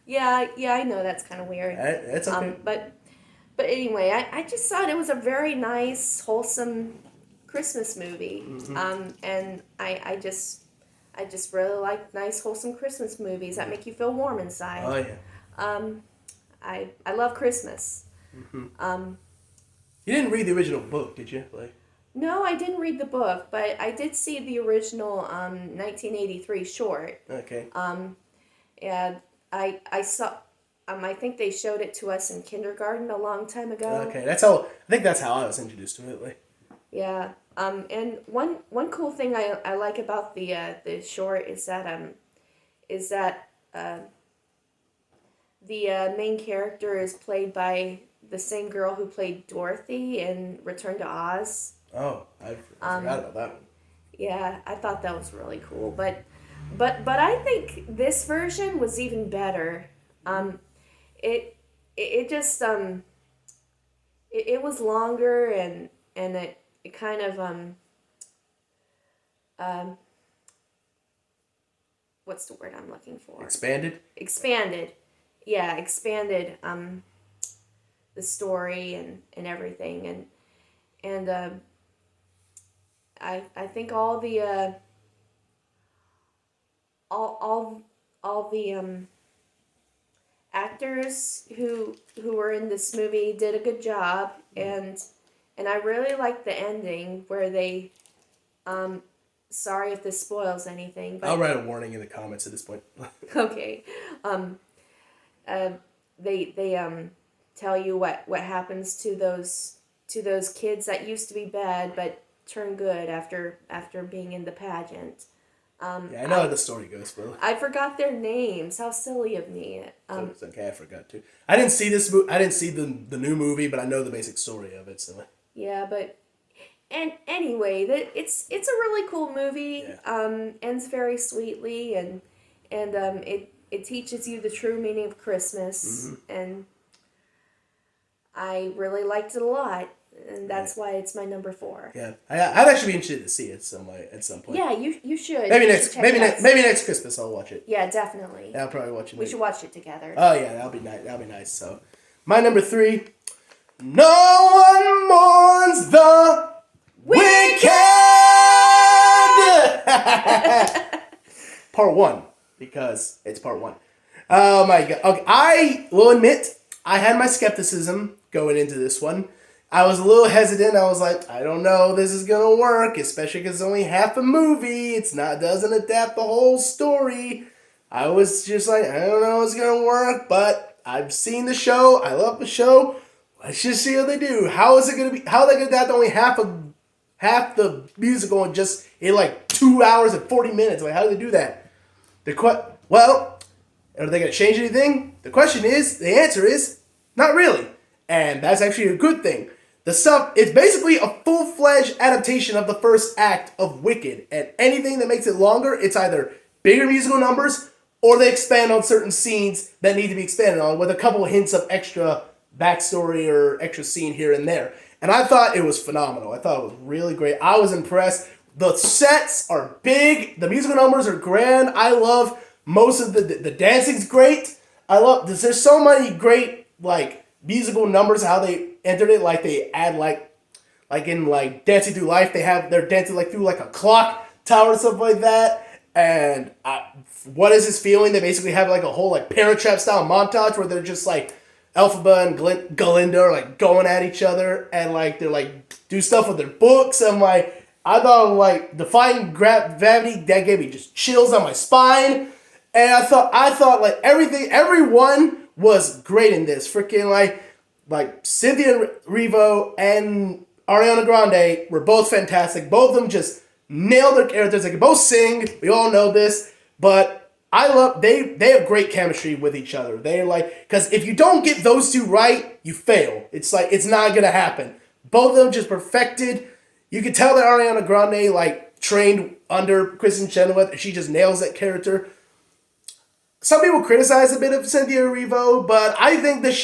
Yeah, I know that's kind of weird. That's okay. But anyway, I just thought it was a very nice, wholesome Christmas movie. Mm-hmm. And I just really like nice, wholesome Christmas movies that make you feel warm inside. Oh yeah. I love Christmas. Mm-hmm. You didn't read the original book, did you? No, I didn't read the book, but I did see the original 1983 short. Okay. And I saw. I think they showed it to us in kindergarten a long time ago. Okay, I think that's how I was introduced to it. Yeah. And one cool thing I like about the short is that the main character is played by the same girl who played Dorothy in Return to Oz. Oh, I forgot about that one. Yeah, I thought that was really cool, but I think this version was even better. It just it was longer and it kind of what's the word I'm looking for? Expanded. Yeah, expanded the story and everything and I think all the actors who were in this movie did a good job, and I really liked the ending where they sorry if this spoils anything, but I'll write a warning in the comments at this point. Okay. They tell you what happens to those kids that used to be bad but turn good after being in the pageant. Yeah, I know how the story goes, bro. I forgot their names. How silly of me. It's okay, I forgot too. I didn't see this movie. I didn't see the new movie, but I know the basic story of it. So. Yeah, but and anyway, it's a really cool movie. Yeah. Ends very sweetly, and it teaches you the true meaning of Christmas, and I really liked it a lot. And that's why it's my number 4. Yeah, I'd actually be interested to see it at some point. Yeah, you should. Maybe next Christmas I'll watch it. Yeah, definitely. I'll probably watch it. We should watch it together. Oh yeah, that'll be nice. That'll be nice. So, my number 3. No one mourns the wicked. Part 1, because it's part 1. Oh my god. Okay, I will admit I had my skepticism going into this one. I was a little hesitant. I was like, I don't know if this is going to work, especially because it's only half a movie. Doesn't adapt the whole story. I was just like, I don't know if it's going to work, but I've seen the show. I love the show. Let's just see what they do. How are they going to adapt only half the musical in 2 hours and 40 minutes? How do they do that? Well, are they going to change anything? The answer is, not really. And that's actually a good thing. It's basically a full-fledged adaptation of the first act of Wicked. And anything that makes it longer, it's either bigger musical numbers or they expand on certain scenes that need to be expanded on with a couple of hints of extra backstory or extra scene here and there. And I thought it was phenomenal. I thought it was really great. I was impressed. The sets are big. The musical numbers are grand. I love most of the dancing's great. There's so many great, musical numbers, how they entered it, like they add like in like Dancing Through Life, they're dancing like through like a clock tower and stuff like that. And what is this feeling? They basically have like a whole like Parent Trap style montage where they're just like Elphaba and Galinda are like going at each other and like they're like do stuff with their books. I'm like, I thought like Defying Gravity, that gave me just chills on my spine. And I thought like everyone was great in this. Freaking like Cynthia Erivo and Ariana Grande were both fantastic. Both of them just nailed their characters. They can both sing. We all know this, but they have great chemistry with each other. They're like, because if you don't get those two right, you fail. It's like it's not gonna happen. Both of them just perfected. You can tell that Ariana Grande like trained under Kristen Chenoweth. She just nails that character. Some people criticize a bit of Cynthia Erivo, but I think that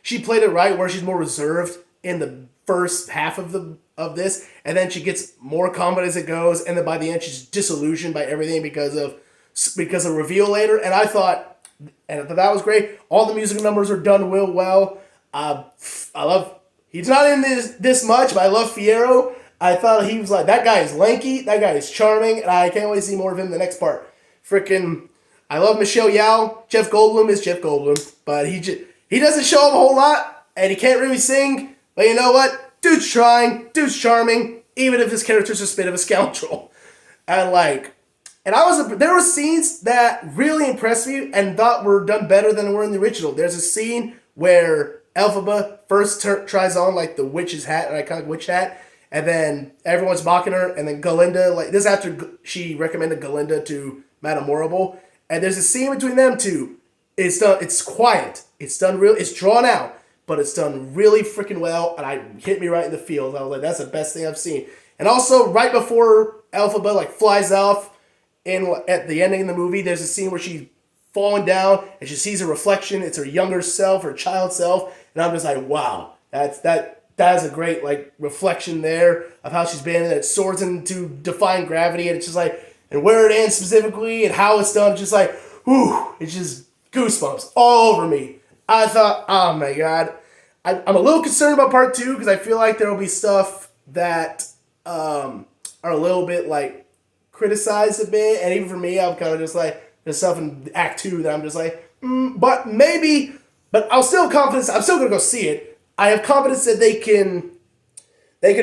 she played it right, where she's more reserved in the first half of this, and then she gets more confident as it goes, and then by the end she's disillusioned by everything because of reveal later. And I thought that was great. All the music numbers are done real well. I love. He's not in this much, but I love Fiyero. I thought he was like, that guy is lanky, that guy is charming, and I can't wait to see more of him in the next part. Freaking, I love Michelle Yeoh. Jeff Goldblum is Jeff Goldblum, but he doesn't show up a whole lot, and he can't really sing. But you know what? Dude's trying. Dude's charming, even if his character's just a bit of a scoundrel. There were scenes that really impressed me and thought were done better than were in the original. There's a scene where Elphaba first tries on like the witch's hat, an iconic witch hat, and then everyone's mocking her, and then Galinda, like this after she recommended Galinda to Madame Morrible, and there's a scene between them two. It's quiet. It's drawn out, but it's done really freaking well, and it hit me right in the feels. I was like, that's the best thing I've seen. And also, right before Elphaba like flies off, at the ending of the movie, there's a scene where she's falling down and she sees a reflection. It's her younger self, her child self, and I'm just like, wow, that is a great like reflection there of how she's been, and it soars into Defying Gravity, and it's just like, and where it ends specifically and how it's done, just like, whew, it's just goosebumps all over me. I thought, oh my god. I'm a little concerned about part 2 because I feel like there will be stuff that are a little bit like criticized a bit, and even for me, I'm kind of just like, there's stuff in Act 2 that I'm just like, but I'm still confident. I'm still gonna go see it. I have confidence that they can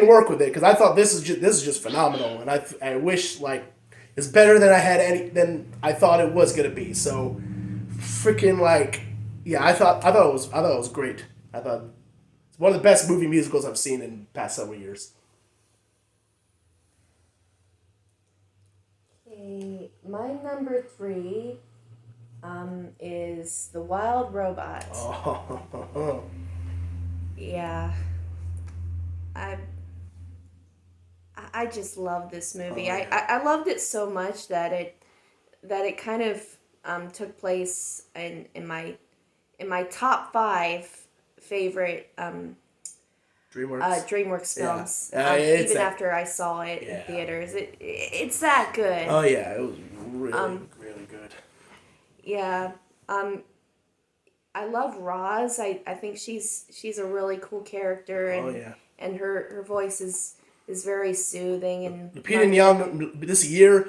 work with it, because I thought this is just phenomenal, and I wish like it's better than I thought it was gonna be. So freaking like, yeah, I thought it was great. I thought it's one of the best movie musicals I've seen in the past several years. Okay, my number 3 is The Wild Robot. Oh. Yeah. I just love this movie. Oh, yeah. I loved it so much that it kind of took place in my top 5 favorite DreamWorks films. Yeah. Even after I saw it in theaters, it's that good. Oh yeah, it was really really good. Yeah, I love Roz. I think she's a really cool character, and and her voice is very soothing. And Lupita Nyong'o this year,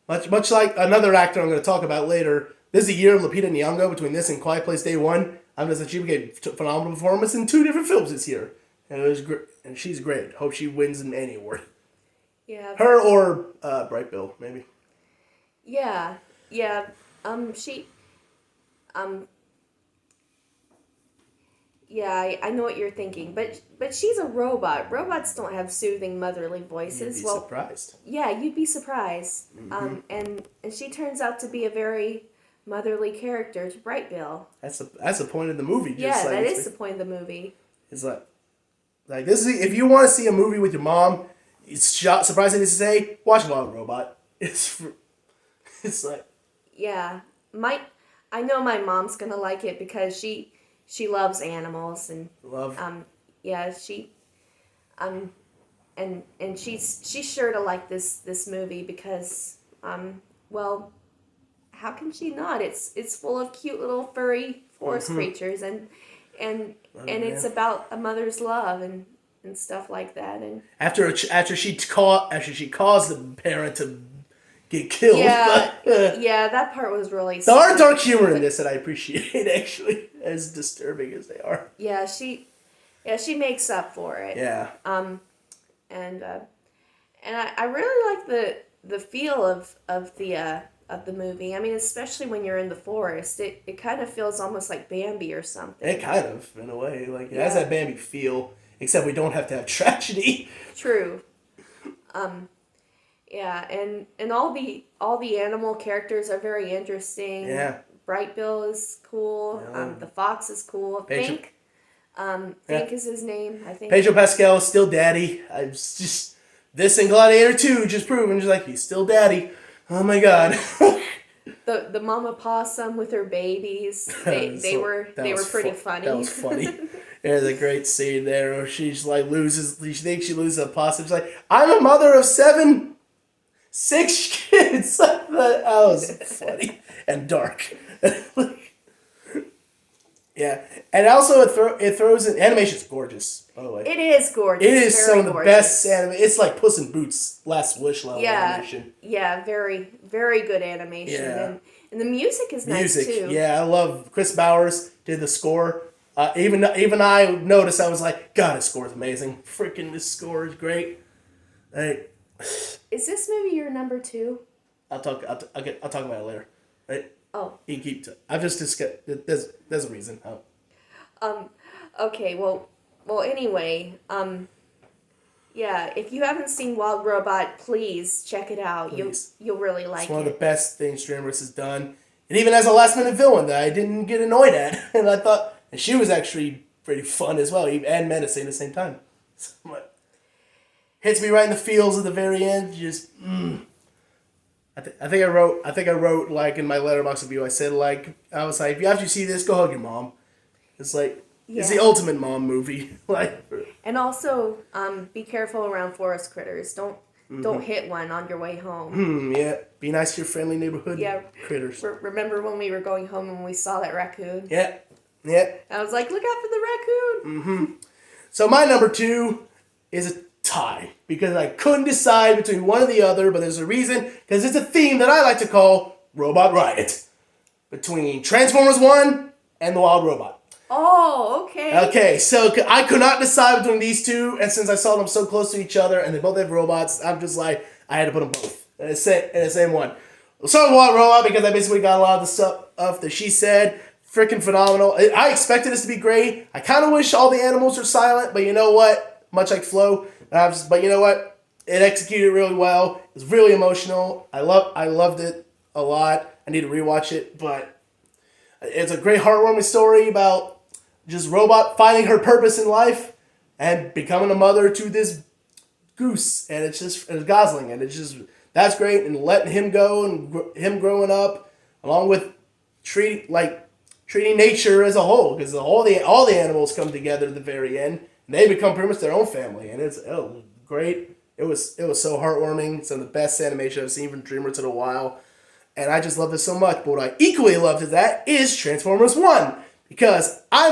much like another actor I'm going to talk about later. This is a year of Lupita Nyong'o. Between this and Quiet Place Day One, I'm just she gave phenomenal performance in 2 different films this year, and it was great. And she's great. Hope she wins an Annie Award. Yeah. Her or Bright Bill, maybe. Yeah. Yeah, I know what you're thinking, but she's a robot. Robots don't have soothing motherly voices. You'd be surprised. Yeah, you'd be surprised. Mm-hmm. And she turns out to be a very motherly character to Bright Bill. That's the point of the movie. That is the point of the movie. It's like this is, if you want to see a movie with your mom, it's surprising to say, watch Wild Robot. It's like, yeah, I know my mom's gonna like it because she loves animals, and and she's sure to like this movie because well, how can she not? It's full of cute little furry forest creatures, and and man. it's about a mother's love and stuff like that. And After she caused the parent to get killed. yeah, But, yeah, that part was really. there are sweet. dark humor in this that I appreciate, actually, as disturbing as they are. Yeah, she makes up for it. Yeah. And I really like the feel of the movie. I mean, especially when you're in the forest, it kind of feels almost like Bambi or something. It kind of, in a way, like it has that Bambi feel, except we don't have to have tragedy. True. Yeah, and all the animal characters are very interesting. Yeah. Bright Bill is cool. Yeah. The fox is cool. Pedro- Fink is his name, I think. Pedro Pascal is still daddy. I was just this and Gladiator 2 just proving just like he's still daddy. Oh my god. The mama possum with her babies. They were pretty funny. That was funny. There's a great scene there where she's like she thinks she loses a possum. She's like, I'm a mother of 6 kids. That was funny and dark. Yeah, and also it throws in animation's gorgeous. By the way, It is gorgeous. it is very some of the gorgeous. best anime. It's like Puss in Boots Last Wish level animation. Yeah, very, very good animation. Yeah. And the music is nice too. Yeah, I love Chris Bowers did the score. Even I noticed, I was like, God, his score is amazing. Freaking, this score is great. Right. Is this movie your number 2? I'll talk about it later. Right. Oh. You can keep. I've just discussed. There's a reason. Okay. Well. Anyway. Yeah. If you haven't seen Wild Robot, please check it out. Please. You'll really like it. It's one of the best things DreamWorks has done. It even has a last minute villain that I didn't get annoyed at, and I thought, and she was actually pretty fun as well, and menacing at the same time. So, hits me right in the feels at the very end. Just. I think I wrote like in my letterbox review. I said I was like, if you have to see this, go hug your mom. It's like it's the ultimate mom movie. Like. And also, be careful around forest critters. Don't hit one on your way home. Yeah. Be nice to your friendly neighborhood critters. Remember when we were going home and we saw that raccoon? Yeah. I was like, look out for the raccoon. So my number 2 is a tie because I couldn't decide between one or the other, but there's a reason because it's a theme that I like to call Robot Riot between Transformers 1 and The Wild Robot. Oh, okay. Okay, so I could not decide between these two, and since I saw them so close to each other and they both have robots, I'm just like, I had to put them both in the same one. We'll start with Wild Robot because I basically got a lot of the stuff that she said. Freaking phenomenal. I expected this to be great. I kind of wish all the animals were silent, but you know what? Much like Flo, but you know what? It executed really well. It was really emotional. I loved it a lot. I need to rewatch it, but it's a great heartwarming story about just Robot finding her purpose in life and becoming a mother to this goose, and it's Gosling, and it's just that's great, and letting him go and him growing up, along with treating nature as a whole, because all the animals come together at the very end, and they become pretty much their own family, and it's great. It was so heartwarming. Some of the best animation I've seen from DreamWorks in a while, and I just love this so much. But what I equally loved is that is Transformers 1, because I'm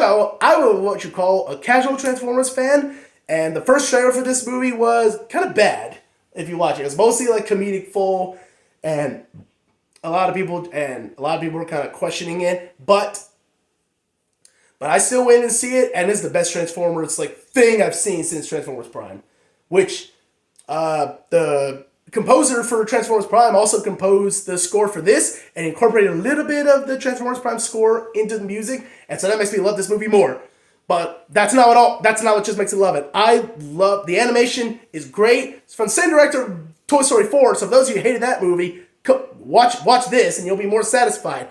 what you call a casual Transformers fan, and the first trailer for this movie was kind of bad. If you watch it, it's mostly like comedic full, and a lot of people were kind of questioning it, but I still went and see it, and it's the best Transformers thing I've seen since Transformers Prime, which the composer for Transformers Prime also composed the score for this and incorporated a little bit of the Transformers Prime score into the music, and so that makes me love this movie more. But that's not what just makes me love it. I love the animation is great. It's from the same director of Toy Story 4, so if those of you who hated that movie, watch this and you'll be more satisfied.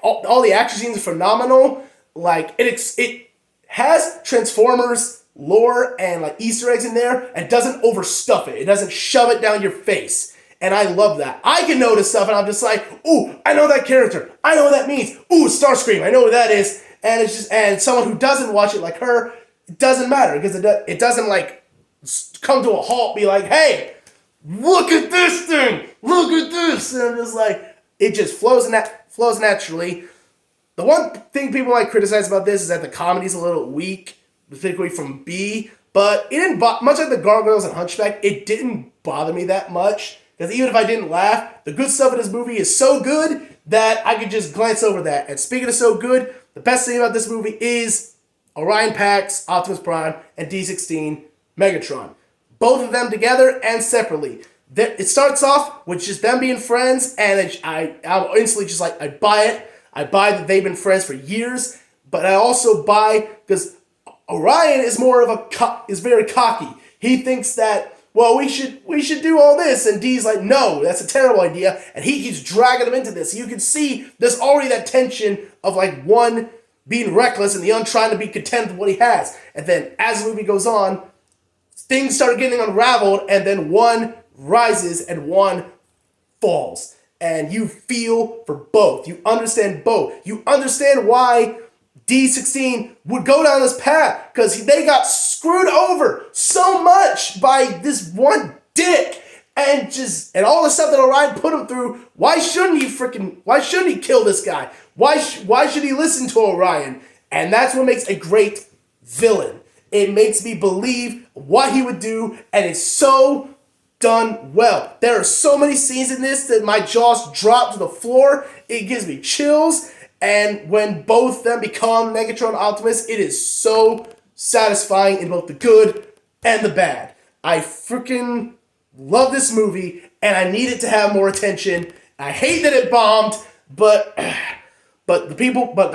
All the action scenes are phenomenal. It has Transformers lore and Easter eggs in there and doesn't overstuff it. It doesn't shove it down your face. And I love that. I can notice stuff and I'm just like, ooh, I know that character. I know what that means. Ooh, Starscream. I know what that is. And it's just, and someone who doesn't watch it like her, it doesn't matter because it doesn't come to a halt, be like, hey, look at this thing. Look at this. And I'm just like, it just flows naturally. the one thing people might criticize about this is that the comedy's a little weak, particularly from B. But it didn't much like the Gargoyles and Hunchback. It didn't bother me that much because even if I didn't laugh, the good stuff in this movie is so good that I could just glance over that. And speaking of so good, the best thing about this movie is Orion Pax, Optimus Prime, and D16 Megatron. Both of them together and separately. It starts off with just them being friends, and I'm instantly just like, I buy it. I buy that they've been friends for years, but I also buy, because Orion is is very cocky. He thinks that, well, we should do all this, and D's like, no, that's a terrible idea, and he keeps dragging him into this. You can see there's already that tension of like one being reckless and the other trying to be content with what he has. And then as the movie goes on, things start getting unraveled, and then one rises and one falls. And you feel for both. You understand both. You understand why D16 would go down this path, because they got screwed over so much by this one dick, and all the stuff that Orion put him through. Why shouldn't he kill this guy? Why should he listen to Orion? And that's what makes a great villain. It makes me believe what he would do, and it's so done well. There are so many scenes in this that my jaws drop to the floor. It gives me chills. And when both of them become Megatron and Optimus, it is so satisfying in both the good and the bad. I freaking love this movie, and I need it to have more attention. I hate that it bombed, but I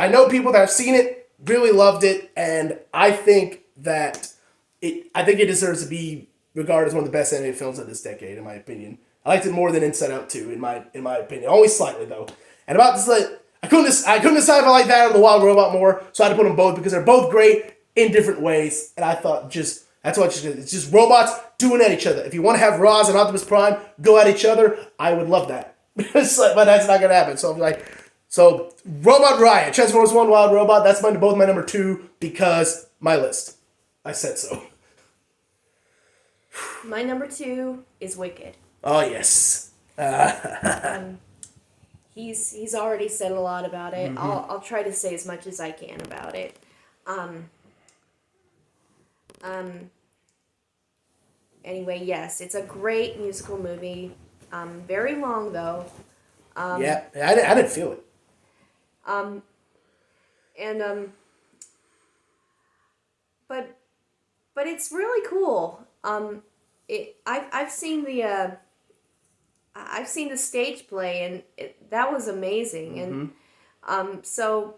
know people that have seen it really loved it, and I think it deserves to be regarded as one of the best animated films of this decade, in my opinion. I liked it more than Inside Out 2, in my opinion. Only slightly, though. And about this, I couldn't decide if I like that or The Wild Robot more, so I had to put them both because they're both great in different ways. And I thought it's just robots doing at each other. If you want to have Roz and Optimus Prime go at each other, I would love that. But that's not gonna happen. So Robot Riot, Transformers 1, Wild Robot. That's both my number 2 because my list. I said so. My number 2 is Wicked. Oh yes. He's already said a lot about it. Mm-hmm. I'll try to say as much as I can about it. Anyway, yes, it's a great musical movie. Very long though. Yeah, I didn't feel it. But it's really cool. I've seen the stage play, and that was amazing. Mm-hmm.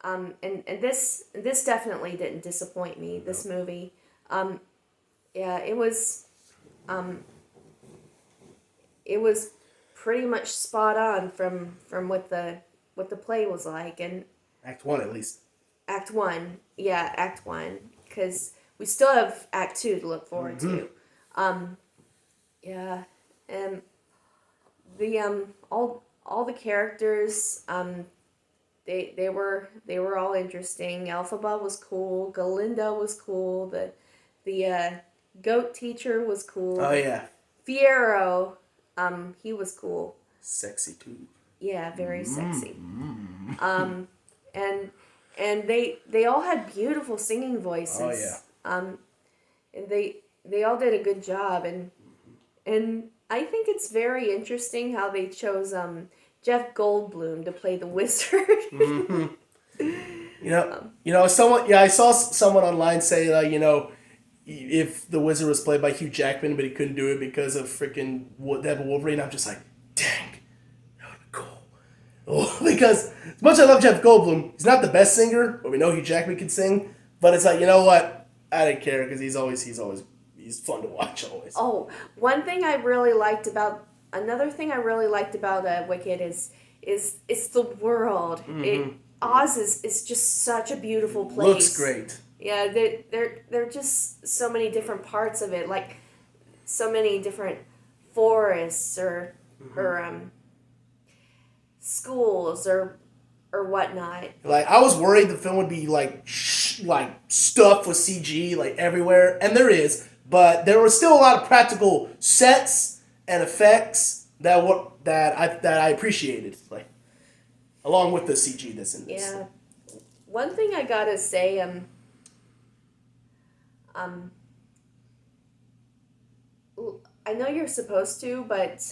And this definitely didn't disappoint me. This movie, yeah, it was pretty much spot on from what the play was like, and Act 1 at least. Act 1, yeah, Act 1, because we still have Act 2 to look forward to. Yeah, and the all the characters, they were all interesting. Elphaba was cool. Galinda was cool. The goat teacher was cool. Oh yeah. Fiero, he was cool. Sexy too. Yeah, very sexy. And they all had beautiful singing voices. Oh yeah. And they all did a good job, and I think it's very interesting how they chose Jeff Goldblum to play the wizard. Mm-hmm. I saw someone online say if the wizard was played by Hugh Jackman, but he couldn't do it because of freaking Devil Wolverine. I'm just like, dang, that would be cool. Oh, because as much as I love Jeff Goldblum, he's not the best singer, but we know Hugh Jackman can sing. But it's like, you know what? I didn't care because he's fun to watch always. Oh, another thing I really liked about Wicked is it's the world. Mm-hmm. Oz is just such a beautiful place. Looks great. Yeah, there are just so many different parts of it, like so many different forests or schools or whatnot. Like, I was worried the film would be like stuffed with CG like everywhere, and there is, but there was still a lot of practical sets and effects that I appreciated. Like, along with the CG that's in this. Yeah. One thing I gotta say, I know you're supposed to, but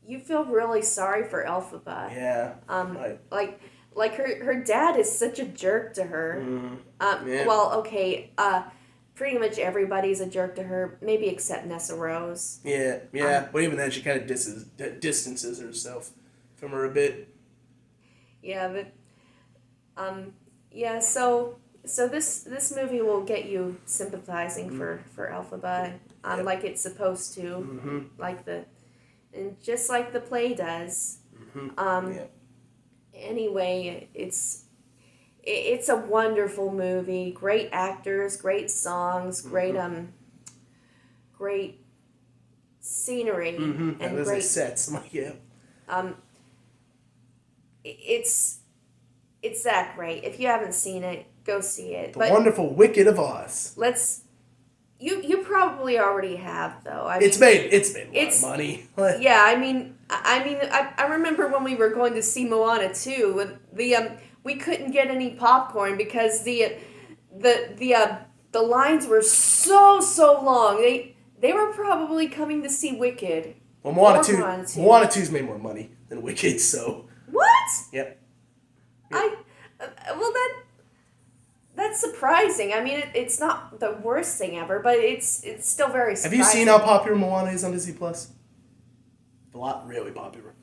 you feel really sorry for Elphaba. Yeah. Right. Like her dad is such a jerk to her. Yeah. Well, okay, pretty much everybody's a jerk to her, maybe except Nessa Rose. Yeah. But even then, she kind of distances herself from her a bit. Yeah, but yeah. So this movie will get you sympathizing for Elphaba, Yep. like it's supposed to, and just like the play does. Yeah. Anyway, it's a wonderful movie. Great actors, great songs, great great scenery, and those great sets. Yeah. It's that great. If you haven't seen it, go see it. The Wonderful Wicked of Oz. You probably already have, though. It's made a lot of money. Yeah, I remember when we were going to see Moana 2, with we couldn't get any popcorn because the lines were so long. They were probably coming to see Wicked. Well, Moana 2's made more money than Wicked, so. What? Yep. Well, that's surprising. I mean, it's not the worst thing ever, but it's still very surprising. Have you seen how popular Moana is on Disney Plus? A lot, really popular.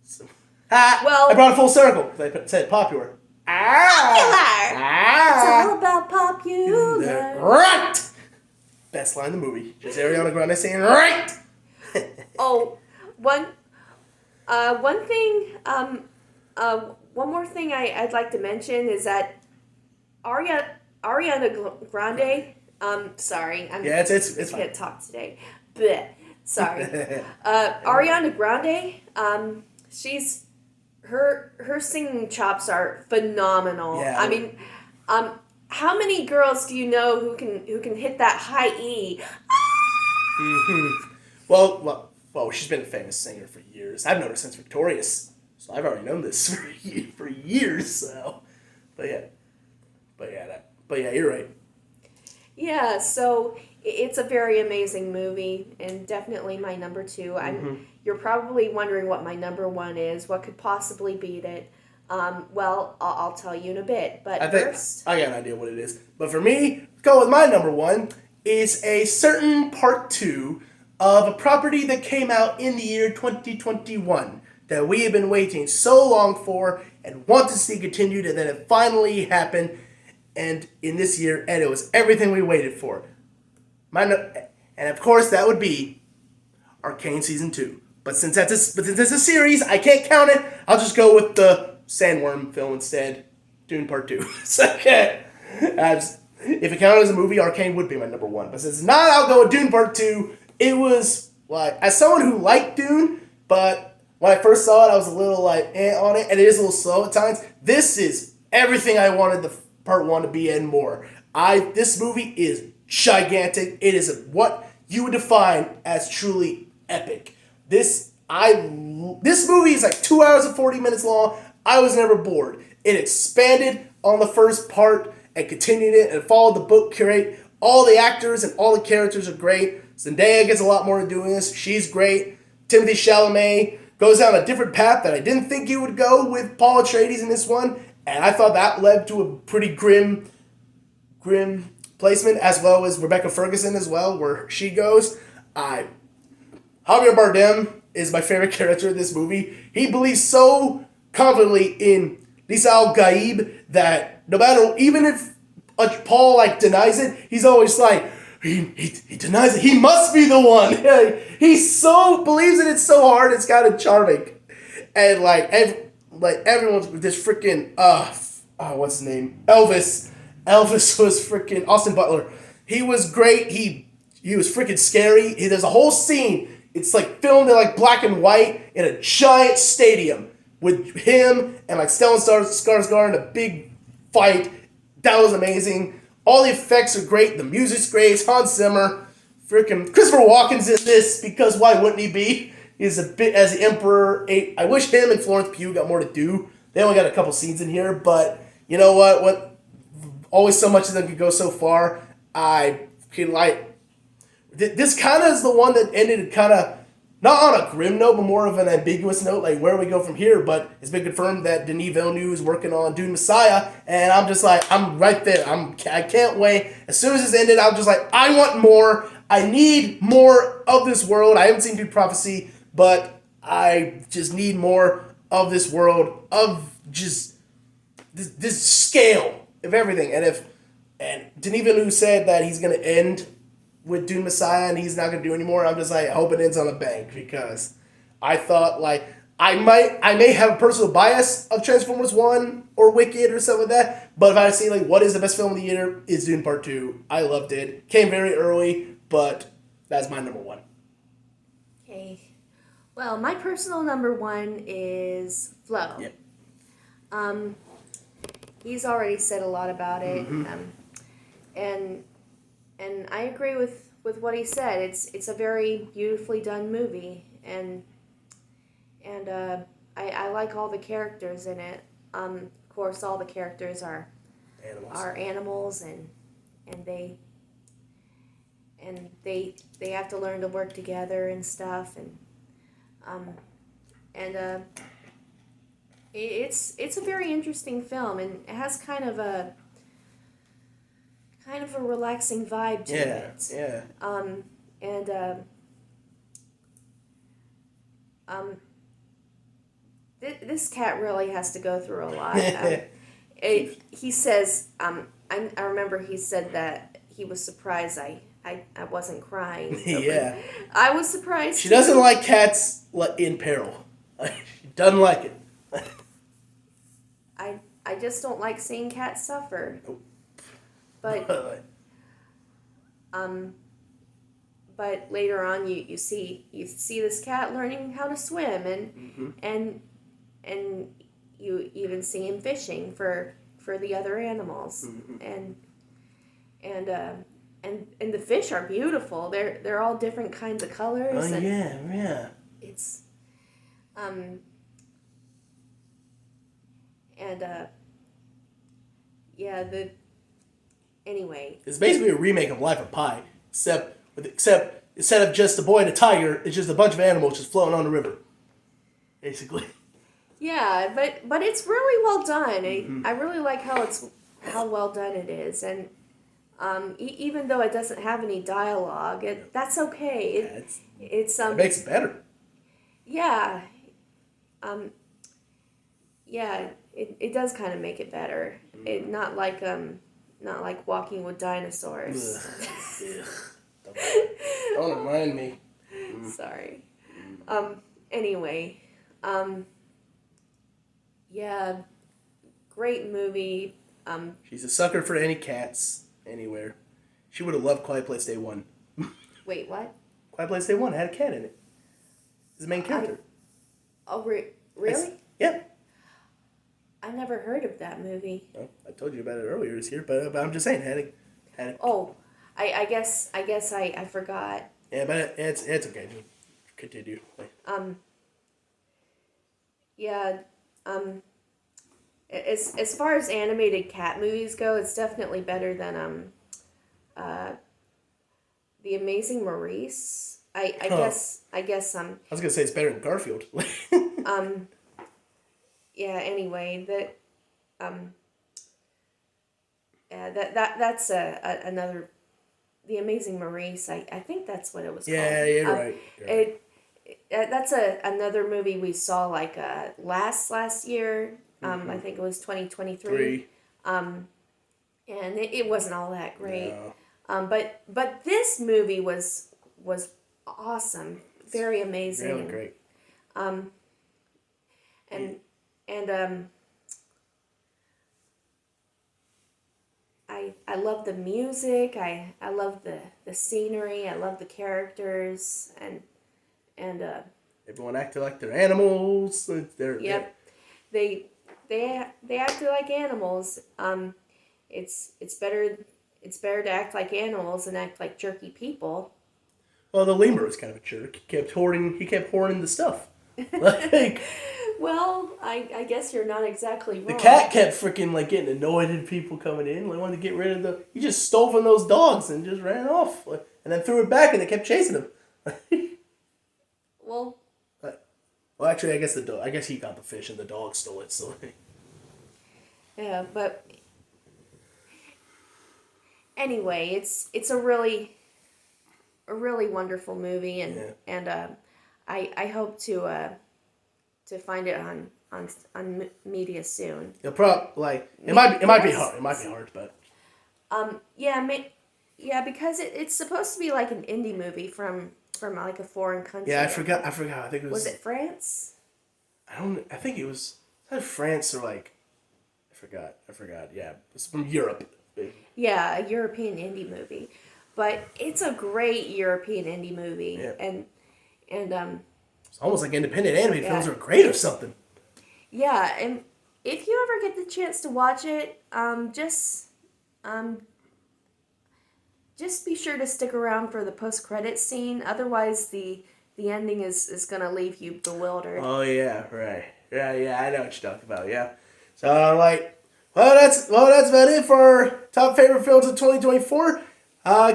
So, well, I brought it full circle. I said popular. Popular. It's all about popular. Right. Best line in the movie. Just Ariana Grande saying right. Oh, one thing. One more thing I'd like to mention is that Ariana Grande. Sorry, it's I fine. can't talk today. Blech. Sorry. Ariana Grande. She's her singing chops are phenomenal. Yeah. I mean, how many girls do you know who can hit that high E? Well, she's been a famous singer for years. I've known her since Victorious, so I've already known this for years. So, but yeah, you're right. Yeah, so it's a very amazing movie, and definitely my number 2. You're probably wondering what my number 1 is. What could possibly beat it? Well, I'll tell you in a bit. But first, I got an idea what it is. But for me, go with my number 1 is a certain part 2 of a property that came out in the year 2021 that we have been waiting so long for and want to see continued, and then it finally happened. And in this year, and it was everything we waited for. And of course, that would be Arcane Season 2. But since it's a series, I can't count it. I'll just go with the Sandworm film instead. Dune Part 2. So, okay. If it counted as a movie, Arcane would be my number 1. But since it's not, I'll go with Dune Part 2. It was, like, as someone who liked Dune, but when I first saw it, I was a little, on it, and it is a little slow at times. This is everything I wanted the Part 1 to be and more. This movie is gigantic. It is what you would define as truly epic. This movie is like 2 hours and 40 minutes long. I was never bored. It expanded on the first part and continued it and followed the book curate. All the actors and all the characters are great. Zendaya gets a lot more to doing this. She's great. Timothée Chalamet goes down a different path that I didn't think he would go with Paul Atreides in this one. And I thought that led to a pretty grim placement, as well as Rebecca Ferguson as well, where she goes. Javier Bardem is my favorite character in this movie. He believes so confidently in Lisa Al Gaib that no matter, even if Paul denies it, he's always like, he denies it. He must be the one. He so believes in it so hard. It's kind of charming, and everyone's this freaking what's his name? Elvis was freaking Austin Butler. He was great. He was freaking scary. There's a whole scene. It's filmed in black and white in a giant stadium with him and Stellan Skarsgård in a big fight. That was amazing. All the effects are great. The music's great. It's Hans Zimmer. Freaking Christopher Walken's in this because why wouldn't he be? He's a bit as the Emperor. I wish him and Florence Pugh got more to do. They only got a couple scenes in here, but you know what? Always so much of them could go so far. I can like this kind of is the one that ended kind of not on a grim note, but more of an ambiguous note, like where we go from here. But it's been confirmed that Denis Villeneuve is working on Dune Messiah, and I'm just like, I'm right there. I can't wait. As soon as this ended, I'm just like, I want more. I need more of this world. I haven't seen Dune Prophecy, but I just need more of this world, of just this scale of everything. And Denis Villeneuve said that he's gonna end with Dune Messiah and he's not gonna do anymore. I'm just like, I hope it ends on a bang, because I thought like I may have a personal bias of Transformers 1 or Wicked or something like that, but if I see like what is the best film of the year, is Dune Part 2. I loved it. Came very early, but that's my number one. Okay. Well, my personal number one is Flow. Yep. He's already said a lot about it. Mm-hmm. And I agree with what he said. It's a very beautifully done movie, and I like all the characters in it. Of course, all the characters are animals, and they have to learn to work together and stuff, and it's a very interesting film, and it has kind of a relaxing vibe to it. Yeah. This cat really has to go through a lot. He says, I remember he said that he was surprised I wasn't crying. Yeah. I was surprised. She doesn't like cats in peril. She doesn't like it. I just don't like seeing cats suffer. Nope. But later on you see this cat learning how to swim, and you even see him fishing for the other animals, and the fish are beautiful. They're all different kinds of colors. Oh yeah. It's anyway. It's basically a remake of Life of Pi, except instead of just a boy and a tiger, it's just a bunch of animals just floating on the river, basically. Yeah, but it's really well done. I really like how well done it is, and even though it doesn't have any dialogue, that's okay. It makes it better. Yeah. It does kind of make it better. It not like Walking with Dinosaurs. Don't remind me. Sorry. Anyway, yeah, great movie. She's a sucker for any cats anywhere. She would have loved Quiet Place Day 1. Wait, what? Quiet Place Day 1 had a cat in it. It's the main character. Really? Yep. I never heard of that movie. Well, I told you about it earlier this year, but I'm just saying, had it. Oh, I guess I forgot. Yeah, but it's okay. Just continue. Yeah. As far as animated cat movies go, it's definitely better than The Amazing Maurice. I guess. I was gonna say it's better than Garfield. Yeah. Anyway, that's another. The Amazing Maurice. I think that's what it was called. Yeah, you're right. That's another movie we saw like last year. I think it was 2023. And it wasn't all that great. No. But this movie was awesome, very amazing. Really great. I love the music. I love the scenery. I love the characters and everyone acted like they're animals. Yep. They acted like animals. It's better to act like animals than act like jerky people. Well, the lemur was kind of a jerk. He kept hoarding the stuff. Like, Well, I guess you're not exactly wrong. the cat kept freaking like getting annoyed at people coming in. Like, wanted to get rid of the. He just stole from those dogs and just ran off. Like, and then threw it back, and they kept chasing him. Well, well, actually, I guess the dog. I guess he got the fish, and the dog stole it. So. yeah, but anyway, it's a really wonderful movie, and I hope to find it on media soon. You'll probably it might be hard. It might be hard, but yeah, because it's supposed to be like an indie movie from like a foreign country. yeah, I forgot. I think it was. Was it France? I think it was either France or like. I forgot. Yeah, it's from Europe. Yeah, a European indie movie, but it's a great European indie movie, Yeah. and It's almost like independent anime films Yeah. are great or something. yeah, and if you ever get the chance to watch it, just be sure to stick around for the post-credit scene. Otherwise, the ending is gonna leave you bewildered. Oh yeah, right. Yeah, I know what you're talking about. Yeah. So that's about it for our top favorite films of 2024.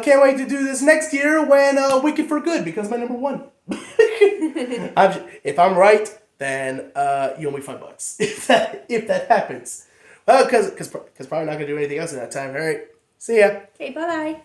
Can't wait to do this next year when Wicked for Good becomes my number one. If I'm right, then you owe me $5 if that happens. Well, because probably not gonna do anything else in that time. All right. See ya. Okay, bye-bye.